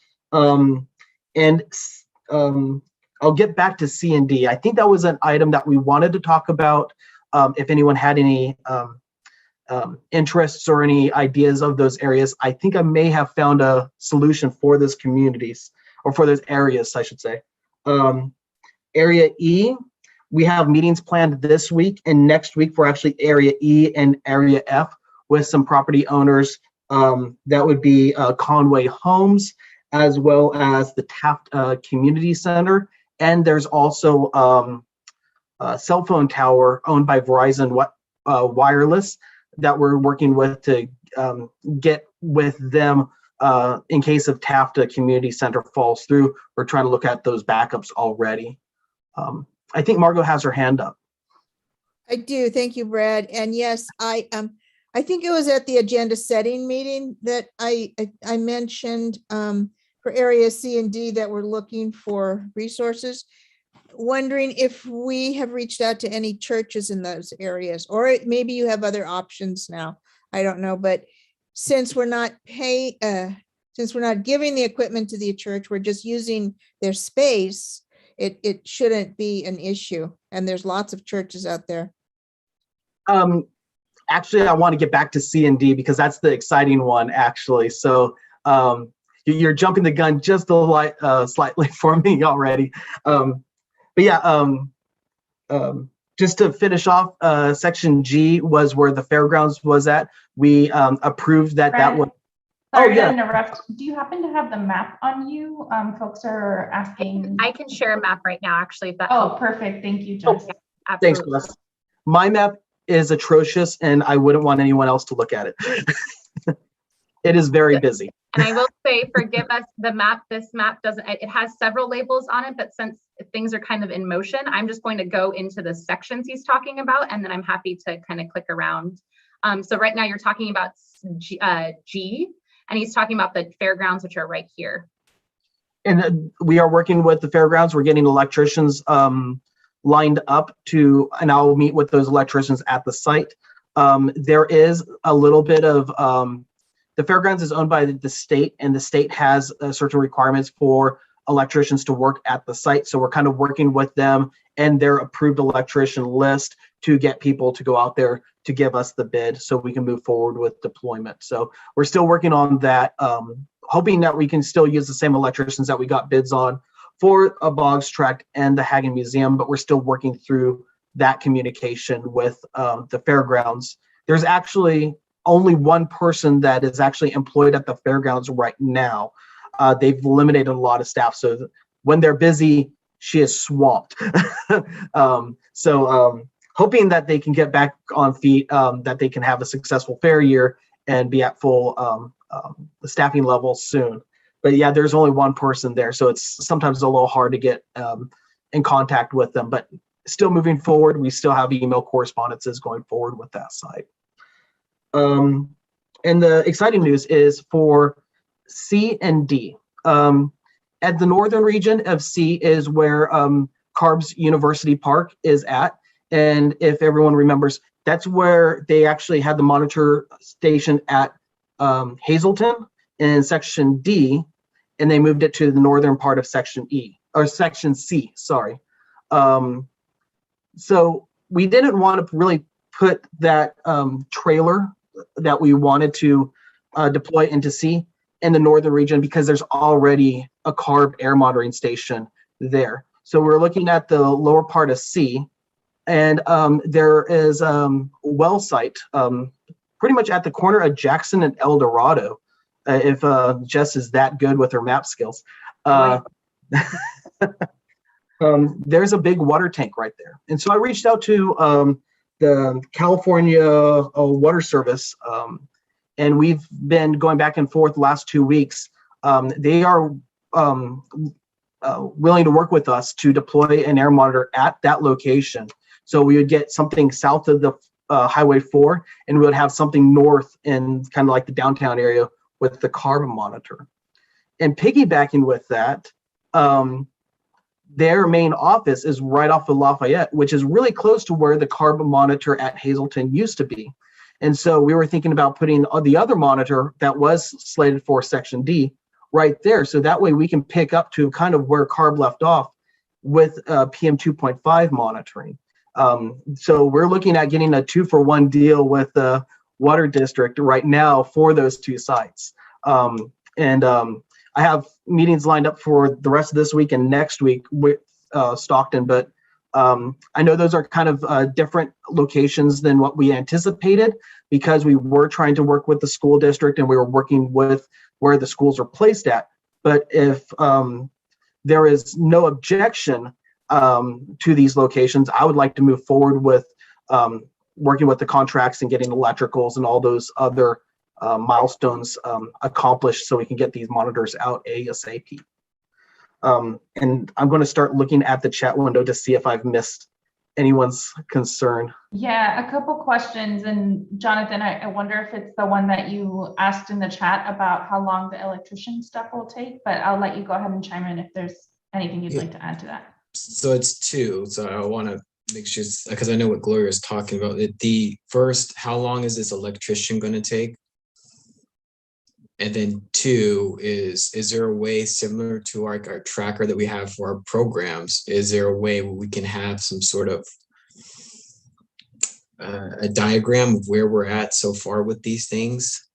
I'll get back to C&D. I think that was an item that we wanted to talk about. If anyone had any interests or any ideas of those areas, I think I may have found a solution for those communities, or for those areas, I should say. Area E, we have meetings planned this week and next week for actually Area E and Area F with some property owners. That would be Conway Homes, as well as the Taft Community Center. And there's also a cell phone tower owned by Verizon Wireless that we're working with to get with them in case of Taft Community Center falls through. We're trying to look at those backups already. I think Margot has her hand up. I do. Thank you, Brad. And yes, I think it was at the agenda setting meeting that I mentioned for area C and D that we're looking for resources. Wondering if we have reached out to any churches in those areas, or maybe you have other options now. I don't know, but since we're not giving the equipment to the church, we're just using their space. It shouldn't be an issue. And there's lots of churches out there. Actually, I want to get back to C and D because that's the exciting one, actually. So you're jumping the gun just slightly for me already. But yeah, just to finish off, section G was where the fairgrounds was at. We approved that. Brad, that was. Sorry Oh yeah. to interrupt. Do you happen to have the map on you? Folks are asking. I can share a map right now, actually, if that Oh, helps. perfect. Thank you, Jess. Yeah, Thanks, Wes. My map is atrocious, and I wouldn't want anyone else to look at it. It is very busy. And I will say, forgive us, this map doesn't, it has several labels on it, but since things are kind of in motion, I'm just going to go into the sections he's talking about, and then I'm happy to kind of click around. So right now you're talking about G, and he's talking about the fairgrounds, which are right here. And we are working with the fairgrounds. We're getting electricians lined up and I'll meet with those electricians at the site. There is a little bit of, the fairgrounds is owned by the state, and the state has certain requirements for electricians to work at the site. So we're kind of working with them and their approved electrician list to get people to go out there to give us the bid so we can move forward with deployment. So we're still working on that, hoping that we can still use the same electricians that we got bids on for a Boggs Tract and the Hagen Museum, but we're still working through that communication with the fairgrounds. There's actually only one person that is actually employed at the fairgrounds right now. They've eliminated a lot of staff, so when they're busy, she is swamped. Hoping that they can get back on feet, that they can have a successful fair year and be at full staffing level soon. But yeah, there's only one person there, so it's sometimes a little hard to get in contact with them, but still moving forward. We still have email correspondences going forward with that site. And the exciting news is for C and D. At the northern region of C is where Carbs University Park is at. And if everyone remembers, that's where they actually had the monitor station at Hazelton in section D, and they moved it to the northern part of section E, or section C, sorry. So we didn't want to really put that trailer that we wanted to deploy into C in the northern region because there's already a CARB air monitoring station there. So we're looking at the lower part of C, and there is well site pretty much at the corner of Jackson and El Dorado. If Jess is that good with her map skills. There's a big water tank right there. And so I reached out to the California Water Service, and we've been going back and forth the last 2 weeks. They are willing to work with us to deploy an air monitor at that location. So we would get something south of the Highway 4, and we would have something north in kind of like the downtown area with the carbon monitor. And piggybacking with that, their main office is right off of Lafayette, which is really close to where the carbon monitor at Hazleton used to be. And so we were thinking about putting the other monitor that was slated for Section D right there. So that way we can pick up to kind of where CARB left off with PM 2.5 monitoring. So we're looking at getting a 2-for-1 deal with the Water District right now for those two sites. I have meetings lined up for the rest of this week and next week with Stockton, but I know those are kind of different locations than what we anticipated, because we were trying to work with the school district and we were working with where the schools are placed at. But if there is no objection to these locations, I would like to move forward with working with the contracts and getting electricals and all those other milestones accomplished so we can get these monitors out ASAP. And I'm going to start looking at the chat window to see if I've missed anyone's concern. Yeah, a couple questions. And Jonathan, I wonder if it's the one that you asked in the chat about how long the electrician stuff will take, but I'll let you go ahead and chime in if there's anything you'd like to add to that. So it's two. So I want to make sure, because I know what Gloria is talking about. The first, how long is this electrician going to take? And then two is there a way similar to our tracker that we have for our programs? Is there a way where we can have some sort of a diagram of where we're at so far with these things?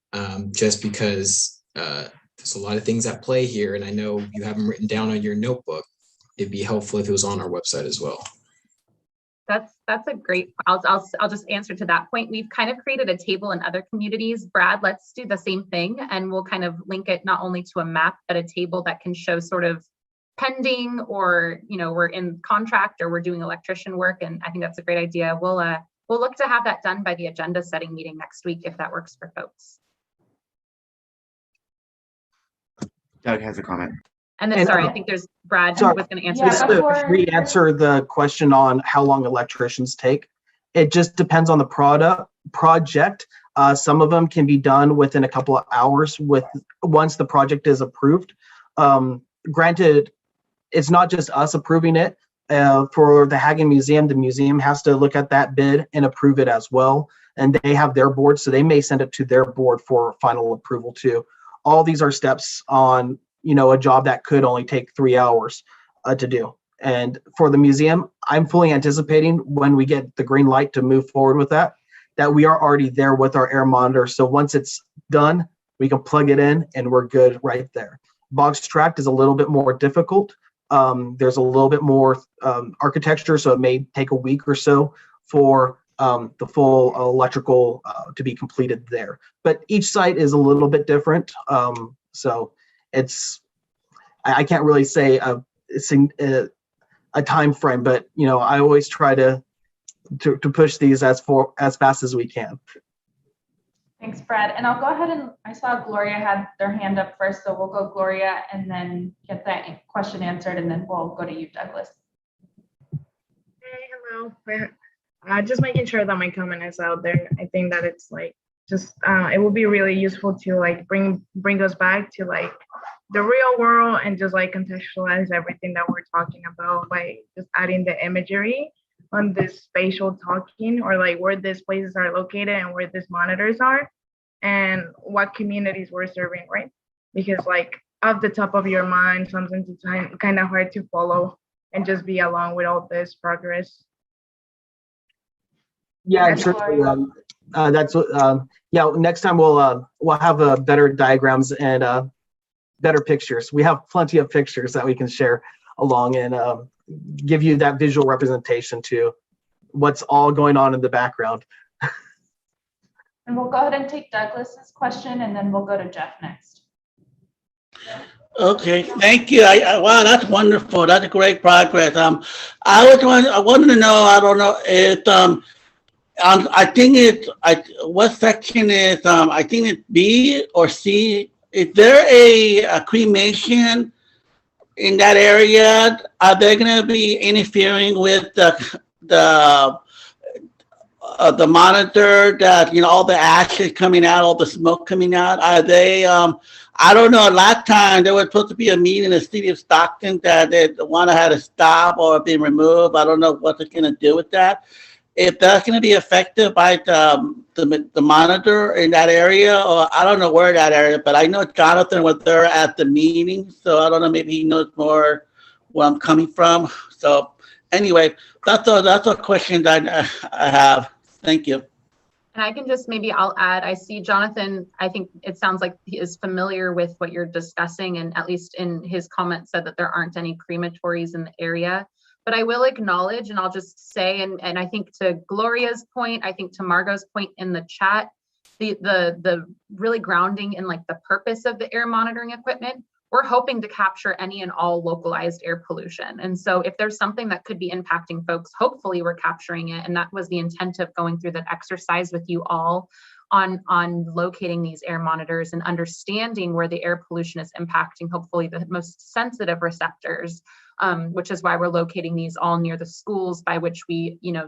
Just because there's a lot of things at play here, and I know you have them written down on your notebook. It'd be helpful if it was on our website as well. That's a great, I'll just answer to that point. We've kind of created a table in other communities. Brad, let's do the same thing, and we'll kind of link it not only to a map, but a table that can show sort of pending, or, you know, we're in contract or we're doing electrician work. And I think that's a great idea. We'll look to have that done by the agenda setting meeting next week, if that works for folks. Doug has a comment. And then, sorry, I think there's Brad who was going to answer. Just to re-answer the question on how long electricians take, it just depends on the project. Some of them can be done within a couple of hours once the project is approved. Granted, it's not just us approving it. For the Hagen Museum, the museum has to look at that bid and approve it as well. And they have their board, so they may send it to their board for final approval too. All these are steps on, you know, a job that could only take 3 hours to do. And for the museum, I'm fully anticipating when we get the green light to move forward with that we are already there with our air monitor. So once it's done, we can plug it in and we're good right there. Box tract is a little bit more difficult. There's a little bit more architecture, so it may take a week or so for the full electrical to be completed there. But each site is a little bit different. So I can't really say a time frame, but you know, I always try to push these as fast as we can. Thanks, Brad. And I'll go ahead and I saw Gloria had their hand up first, so we'll go Gloria and then get that question answered, and then we'll go to you, Douglas. Hey, hello. Just making sure that my comment is out there. I think that it's like just it will be really useful to like bring us back to like the real world and just like contextualize everything that we're talking about by just adding the imagery on this spatial talking, or like where these places are located and where these monitors are and what communities we're serving, right? Because like off the top of your mind, sometimes it's kind of hard to follow and just be along with all this progress. Yeah, certainly. That's yeah. Next time we'll have better diagrams and better pictures. We have plenty of pictures that we can share along and give you that visual representation to what's all going on in the background. And we'll go ahead and take Douglas's question, and then we'll go to Jeff next. Okay, thank you. Wow, that's wonderful. That's great progress. I wanted to know. I don't know if I think it's what section is I think it's B or C. Is there a cremation in that area? Are they going to be interfering with the monitor that, you know, all the ashes coming out, all the smoke coming out? Are they, I don't know, last time there was supposed to be a meeting in the city of Stockton that they want to have to stop or be removed. I don't know what they're going to do with that. If that's going to be affected by the monitor in that area, or I don't know where that area, but I know Jonathan was there at the meeting, so I don't know, maybe he knows more where I'm coming from. So anyway, that's a question that I have. Thank you. And I can just, maybe I'll add, I see Jonathan, I think it sounds like he is familiar with what you're discussing, and at least in his comments said that there aren't any crematories in the area. But I will acknowledge, and I'll just say, and I think to Gloria's point, I think to Margot's point in the chat, the really grounding in like the purpose of the air monitoring equipment, we're hoping to capture any and all localized air pollution. And so if there's something that could be impacting folks, hopefully we're capturing it. And that was the intent of going through that exercise with you all on locating these air monitors and understanding where the air pollution is impacting, hopefully the most sensitive receptors, which is why we're locating these all near the schools by which we, you know,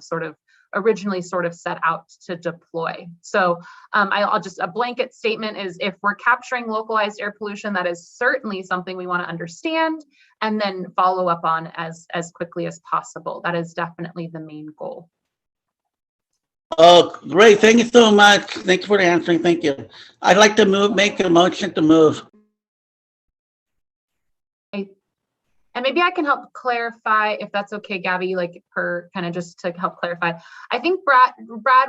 originally set out to deploy. So I'll just, a blanket statement is, if we're capturing localized air pollution, that is certainly something we want to understand and then follow up on as quickly as possible. That is definitely the main goal. Oh, great. Thank you so much. Thanks for the answering. Thank you. I'd like to make a motion to move. And maybe I can help clarify, if that's okay, Gabby, like per kind of just to help clarify. I think Brad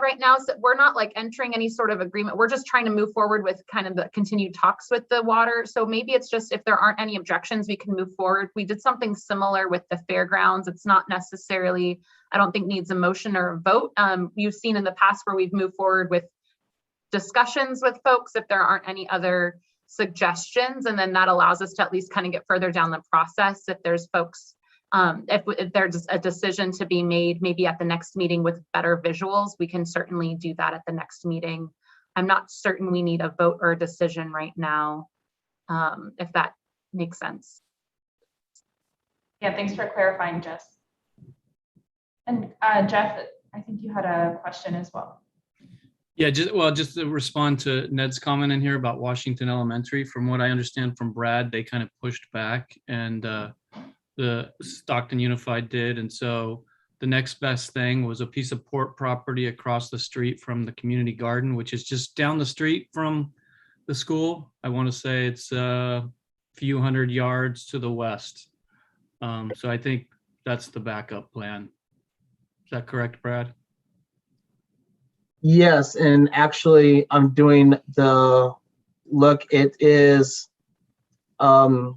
right now, so we're not like entering any sort of agreement. We're just trying to move forward with kind of the continued talks with the water. So maybe it's just, if there aren't any objections, we can move forward. We did something similar with the fairgrounds. It's not necessarily, I don't think needs a motion or a vote. You've seen in the past where we've moved forward with discussions with folks if there aren't any other suggestions, and then that allows us to at least kind of get further down the process. If there's folks, if there's a decision to be made, maybe at the next meeting with better visuals, we can certainly do that at the next meeting. I'm not certain we need a vote or a decision right now, if that makes sense. Yeah, thanks for clarifying, Jess. And Jeff, I think you had a question as well. Yeah, just to respond to Ned's comment in here about Washington Elementary. From what I understand from Brad, they kind of pushed back, and the Stockton Unified did. And so the next best thing was a piece of port property across the street from the community garden, which is just down the street from the school. I want to say it's a few hundred yards to the west. So I think that's the backup plan. Is that correct, Brad? Yes, and actually I'm doing the look. It is about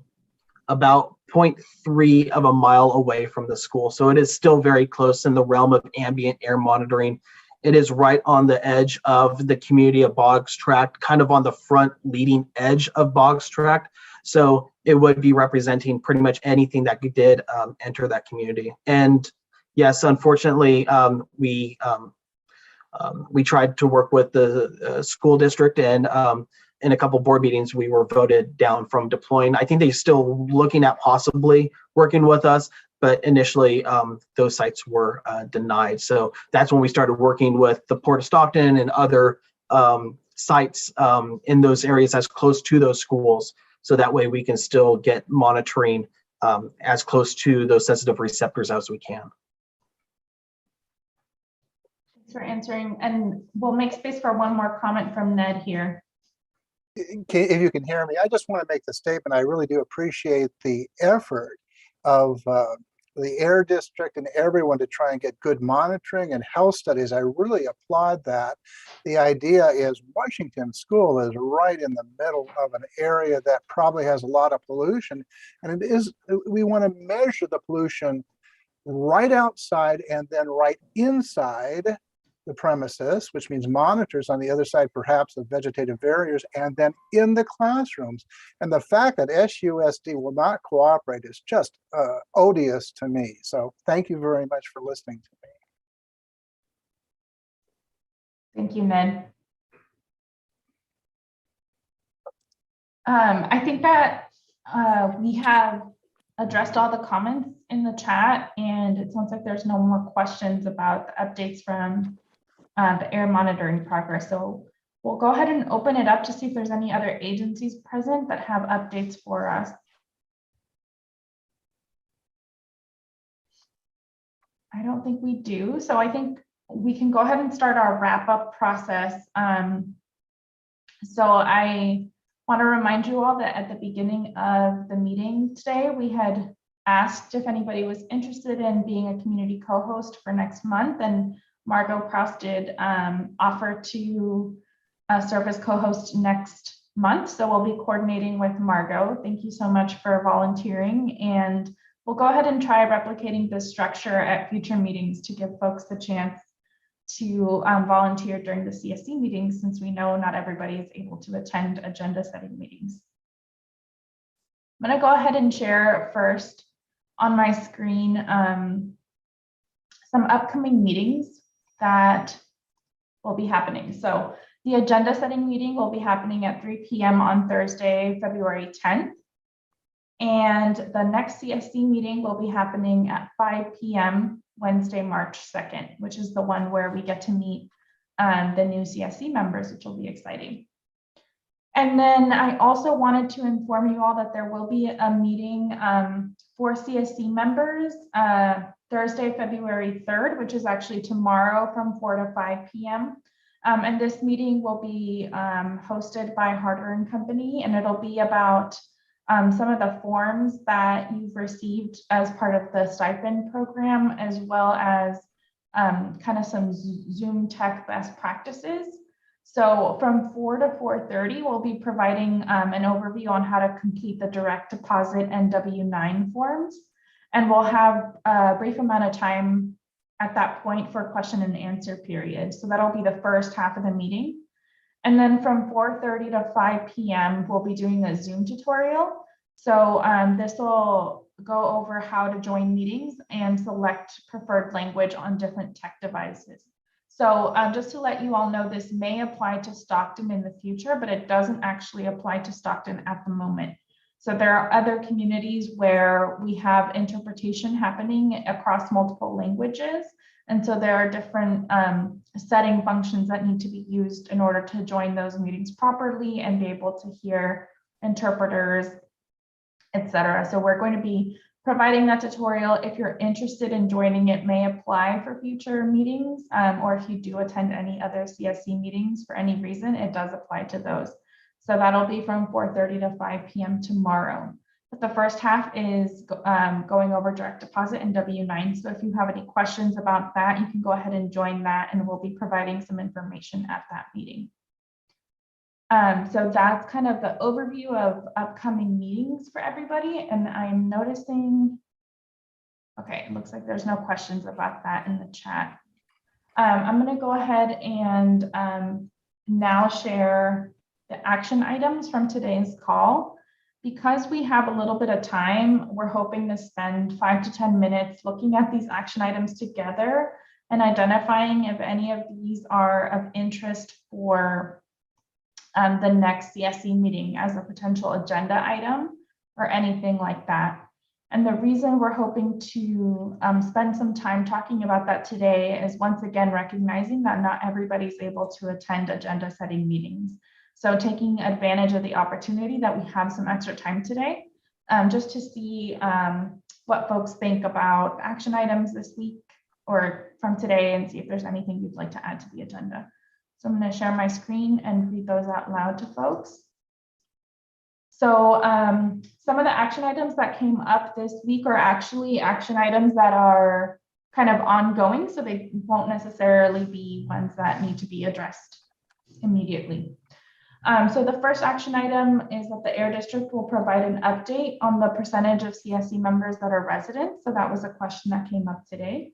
0.3 of a mile away from the school. So it is still very close in the realm of ambient air monitoring. It is right on the edge of the community of Boggs Tract, kind of on the front leading edge of Boggs Tract. So it would be representing pretty much anything that did enter that community. And yes, unfortunately, we tried to work with the school district, and in a couple board meetings, we were voted down from deploying. I think they're still looking at possibly working with us, but initially those sites were denied. So that's when we started working with the Port of Stockton and other sites in those areas as close to those schools. So that way we can still get monitoring as close to those sensitive receptors as we can. For answering, and we'll make space for one more comment from Ned here. If you can hear me, I just want to make the statement. I really do appreciate the effort of the air district and everyone to try and get good monitoring and health studies. I really applaud that. The idea is Washington School is right in the middle of an area that probably has a lot of pollution. And we want to measure the pollution right outside and then right inside the premises, which means monitors on the other side, perhaps of vegetative barriers, and then in the classrooms. And the fact that SUSD will not cooperate is just odious to me. So thank you very much for listening to me. Thank you, Ned. I think that we have addressed all the comments in the chat, and it sounds like there's no more questions about the updates from the air monitoring progress. So we'll go ahead and open it up to see if there's any other agencies present that have updates for us. I don't think we do. So I think we can go ahead and start our wrap-up process. So I want to remind you all that at the beginning of the meeting today, we had asked if anybody was interested in being a community co-host for next month, and Margot Kraus did offer to serve as co-host next month. So we'll be coordinating with Margot. Thank you so much for volunteering. And we'll go ahead and try replicating this structure at future meetings to give folks the chance to volunteer during the CSC meetings, since we know not everybody is able to attend agenda setting meetings. I'm going to go ahead and share first on my screen some upcoming meetings that will be happening. So the agenda setting meeting will be happening at 3 p.m. on Thursday, February 10th. And the next CSC meeting will be happening at 5 p.m. Wednesday, March 2nd, which is the one where we get to meet the new CSC members, which will be exciting. And then I also wanted to inform you all that there will be a meeting for CSC members Thursday, February 3rd, which is actually tomorrow from 4 to 5 p.m. And this meeting will be hosted by Harder & Company, and it'll be about some of the forms that you've received as part of the stipend program, as well as kind of some Zoom tech best practices. So from 4 to 4:30, we'll be providing an overview on how to complete the direct deposit and W-9 forms. And we'll have a brief amount of time at that point for question and answer period. So that'll be the first half of the meeting. And then from 4:30 to 5 p.m., we'll be doing a Zoom tutorial. So this will go over how to join meetings and select preferred language on different tech devices. So just to let you all know, this may apply to Stockton in the future, but it doesn't actually apply to Stockton at the moment. So there are other communities where we have interpretation happening across multiple languages. And so there are different setting functions that need to be used in order to join those meetings properly and be able to hear interpreters, etc. So we're going to be providing that tutorial. If you're interested in joining, it may apply for future meetings, or if you do attend any other CSC meetings for any reason, it does apply to those. So that'll be from 4:30 to 5 p.m. tomorrow. But the first half is going over direct deposit and W-9. So if you have any questions about that, you can go ahead and join that, and we'll be providing some information at that meeting. So that's kind of the overview of upcoming meetings for everybody. And I'm noticing, okay, it looks like there's no questions about that in the chat. I'm going to go ahead and now share the action items from today's call. Because we have a little bit of time, we're hoping to spend 5 to 10 minutes looking at these action items together and identifying if any of these are of interest for the next CSC meeting as a potential agenda item or anything like that. And the reason we're hoping to spend some time talking about that today is, once again, recognizing that not everybody's able to attend agenda setting meetings. So taking advantage of the opportunity that we have some extra time today, just to see what folks think about action items this week or from today, and see if there's anything you'd like to add to the agenda. So I'm going to share my screen and read those out loud to folks. So some of the action items that came up this week are actually action items that are kind of ongoing, so they won't necessarily be ones that need to be addressed immediately. So the first action item is that the Air District will provide an update on the percentage of CSC members that are residents. So that was a question that came up today.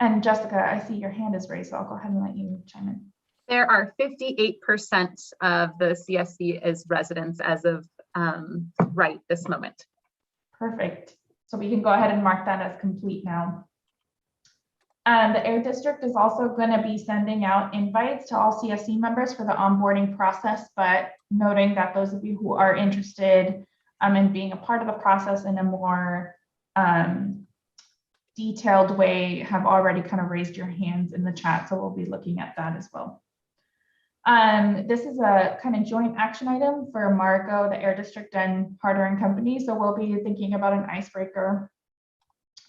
And Jessica, I see your hand is raised, so I'll go ahead and let you chime in. There are 58% of the CSC as residents as of right this moment. Perfect. So we can go ahead and mark that as complete now. The Air District is also going to be sending out invites to all CSC members for the onboarding process, but noting that those of you who are interested in being a part of the process in a more detailed way have already kind of raised your hands in the chat, so we'll be looking at that as well. This is a kind of joint action item for Margot, the Air District, and Harder and Company, so we'll be thinking about an icebreaker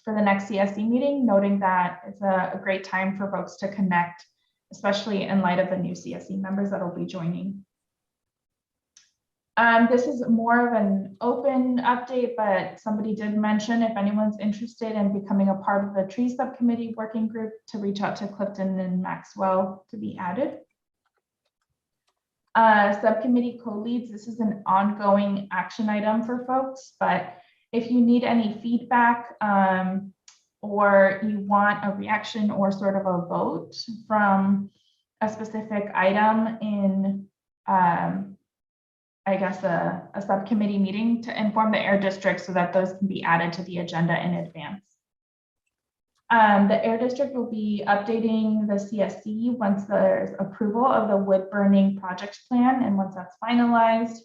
for the next CSC meeting, noting that it's a great time for folks to connect, especially in light of the new CSC members that will be joining. This is more of an open update, but somebody did mention if anyone's interested in becoming a part of the Trees Subcommittee working group to reach out to Clifton and Maxwell to be added. Subcommittee co-leads, this is an ongoing action item for folks, but if you need any feedback or you want a reaction or sort of a vote from a specific item in, I guess, a subcommittee meeting, to inform the Air District so that those can be added to the agenda in advance. The Air District will be updating the CSC once there's approval of the wood burning project plan and once that's finalized.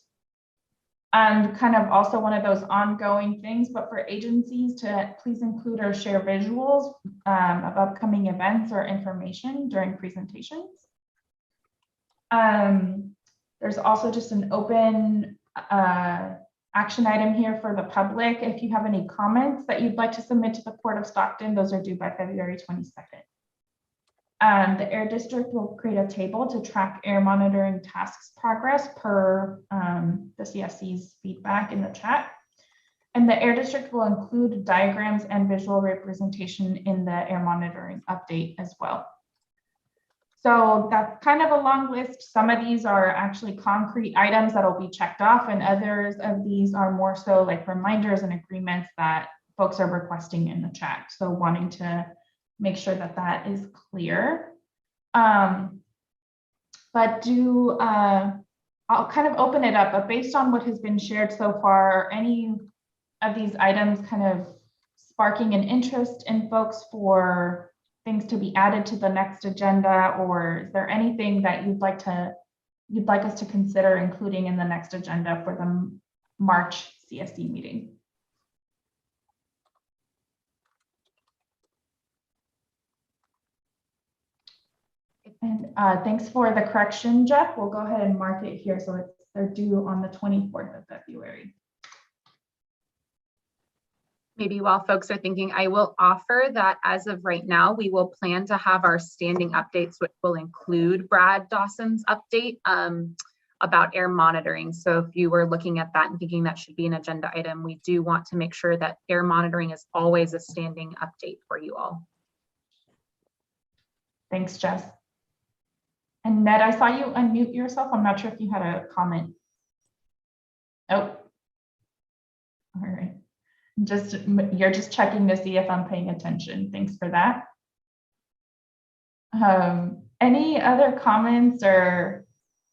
And kind of also one of those ongoing things, but for agencies to please include or share visuals of upcoming events or information during presentations. There's also just an open action item here for the public. If you have any comments that you'd like to submit to the Port of Stockton, those are due by February 22nd. The Air District will create a table to track air monitoring tasks progress per the CSC's feedback in the chat. And the Air District will include diagrams and visual representation in the air monitoring update as well. So that's kind of a long list. Some of these are actually concrete items that will be checked off, and others of these are more so like reminders and agreements that folks are requesting in the chat. So wanting to make sure that that is clear. But I'll kind of open it up, but based on what has been shared so far, any of these items kind of sparking an interest in folks for things to be added to the next agenda, or is there anything that you'd like us to consider including in the next agenda for the March CSC meeting? And thanks for the correction, Jeff. We'll go ahead and mark it here. So they're due on the 24th of February. Maybe while folks are thinking, I will offer that as of right now, we will plan to have our standing updates, which will include Brad Dawson's update about air monitoring. So if you were looking at that and thinking that should be an agenda item, we do want to make sure that air monitoring is always a standing update for you all. Thanks, Jess. And Ned, I saw you unmute yourself. I'm not sure if you had a comment. Oh, all right. You're just checking to see if I'm paying attention. Thanks for that. Any other comments or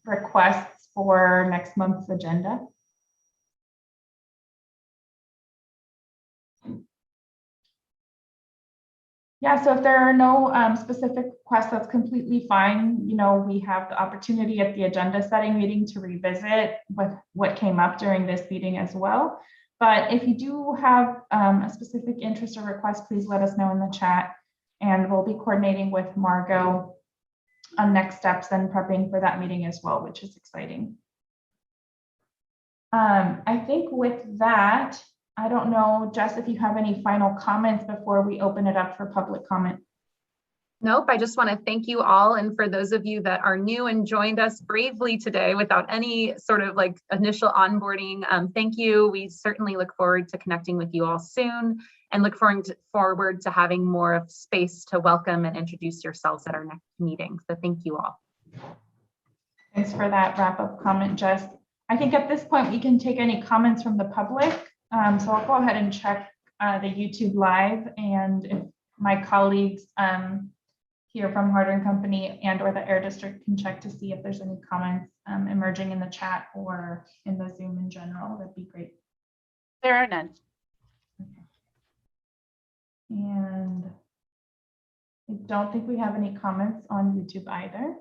requests for next month's agenda? Yeah, so if there are no specific requests, that's completely fine. You know, we have the opportunity at the agenda setting meeting to revisit what came up during this meeting as well. But if you do have a specific interest or request, please let us know in the chat, and we'll be coordinating with Margot on next steps and prepping for that meeting as well, which is exciting. I think with that, I don't know, Jess, if you have any final comments before we open it up for public comment. Nope, I just want to thank you all. And for those of you that are new and joined us bravely today without any sort of like initial onboarding, thank you. We certainly look forward to connecting with you all soon and look forward to having more of space to welcome and introduce yourselves at our next meeting. So thank you all. Thanks for that wrap-up comment, Jess. I think at this point we can take any comments from the public. So I'll go ahead and check the YouTube live, and if my colleagues here from Harder & Company and or the Air District can check to see if there's any comments emerging in the chat or in the Zoom in general, that'd be great. There are none. Okay. And I don't think we have any comments on YouTube either.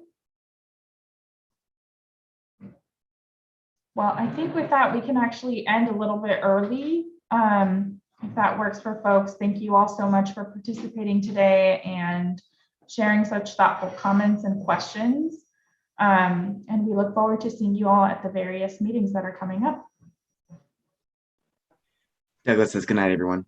Well, I think with that, we can actually end a little bit early. If that works for folks, thank you all so much for participating today and sharing such thoughtful comments and questions. And we look forward to seeing you all at the various meetings that are coming up. Douglas says good night, everyone.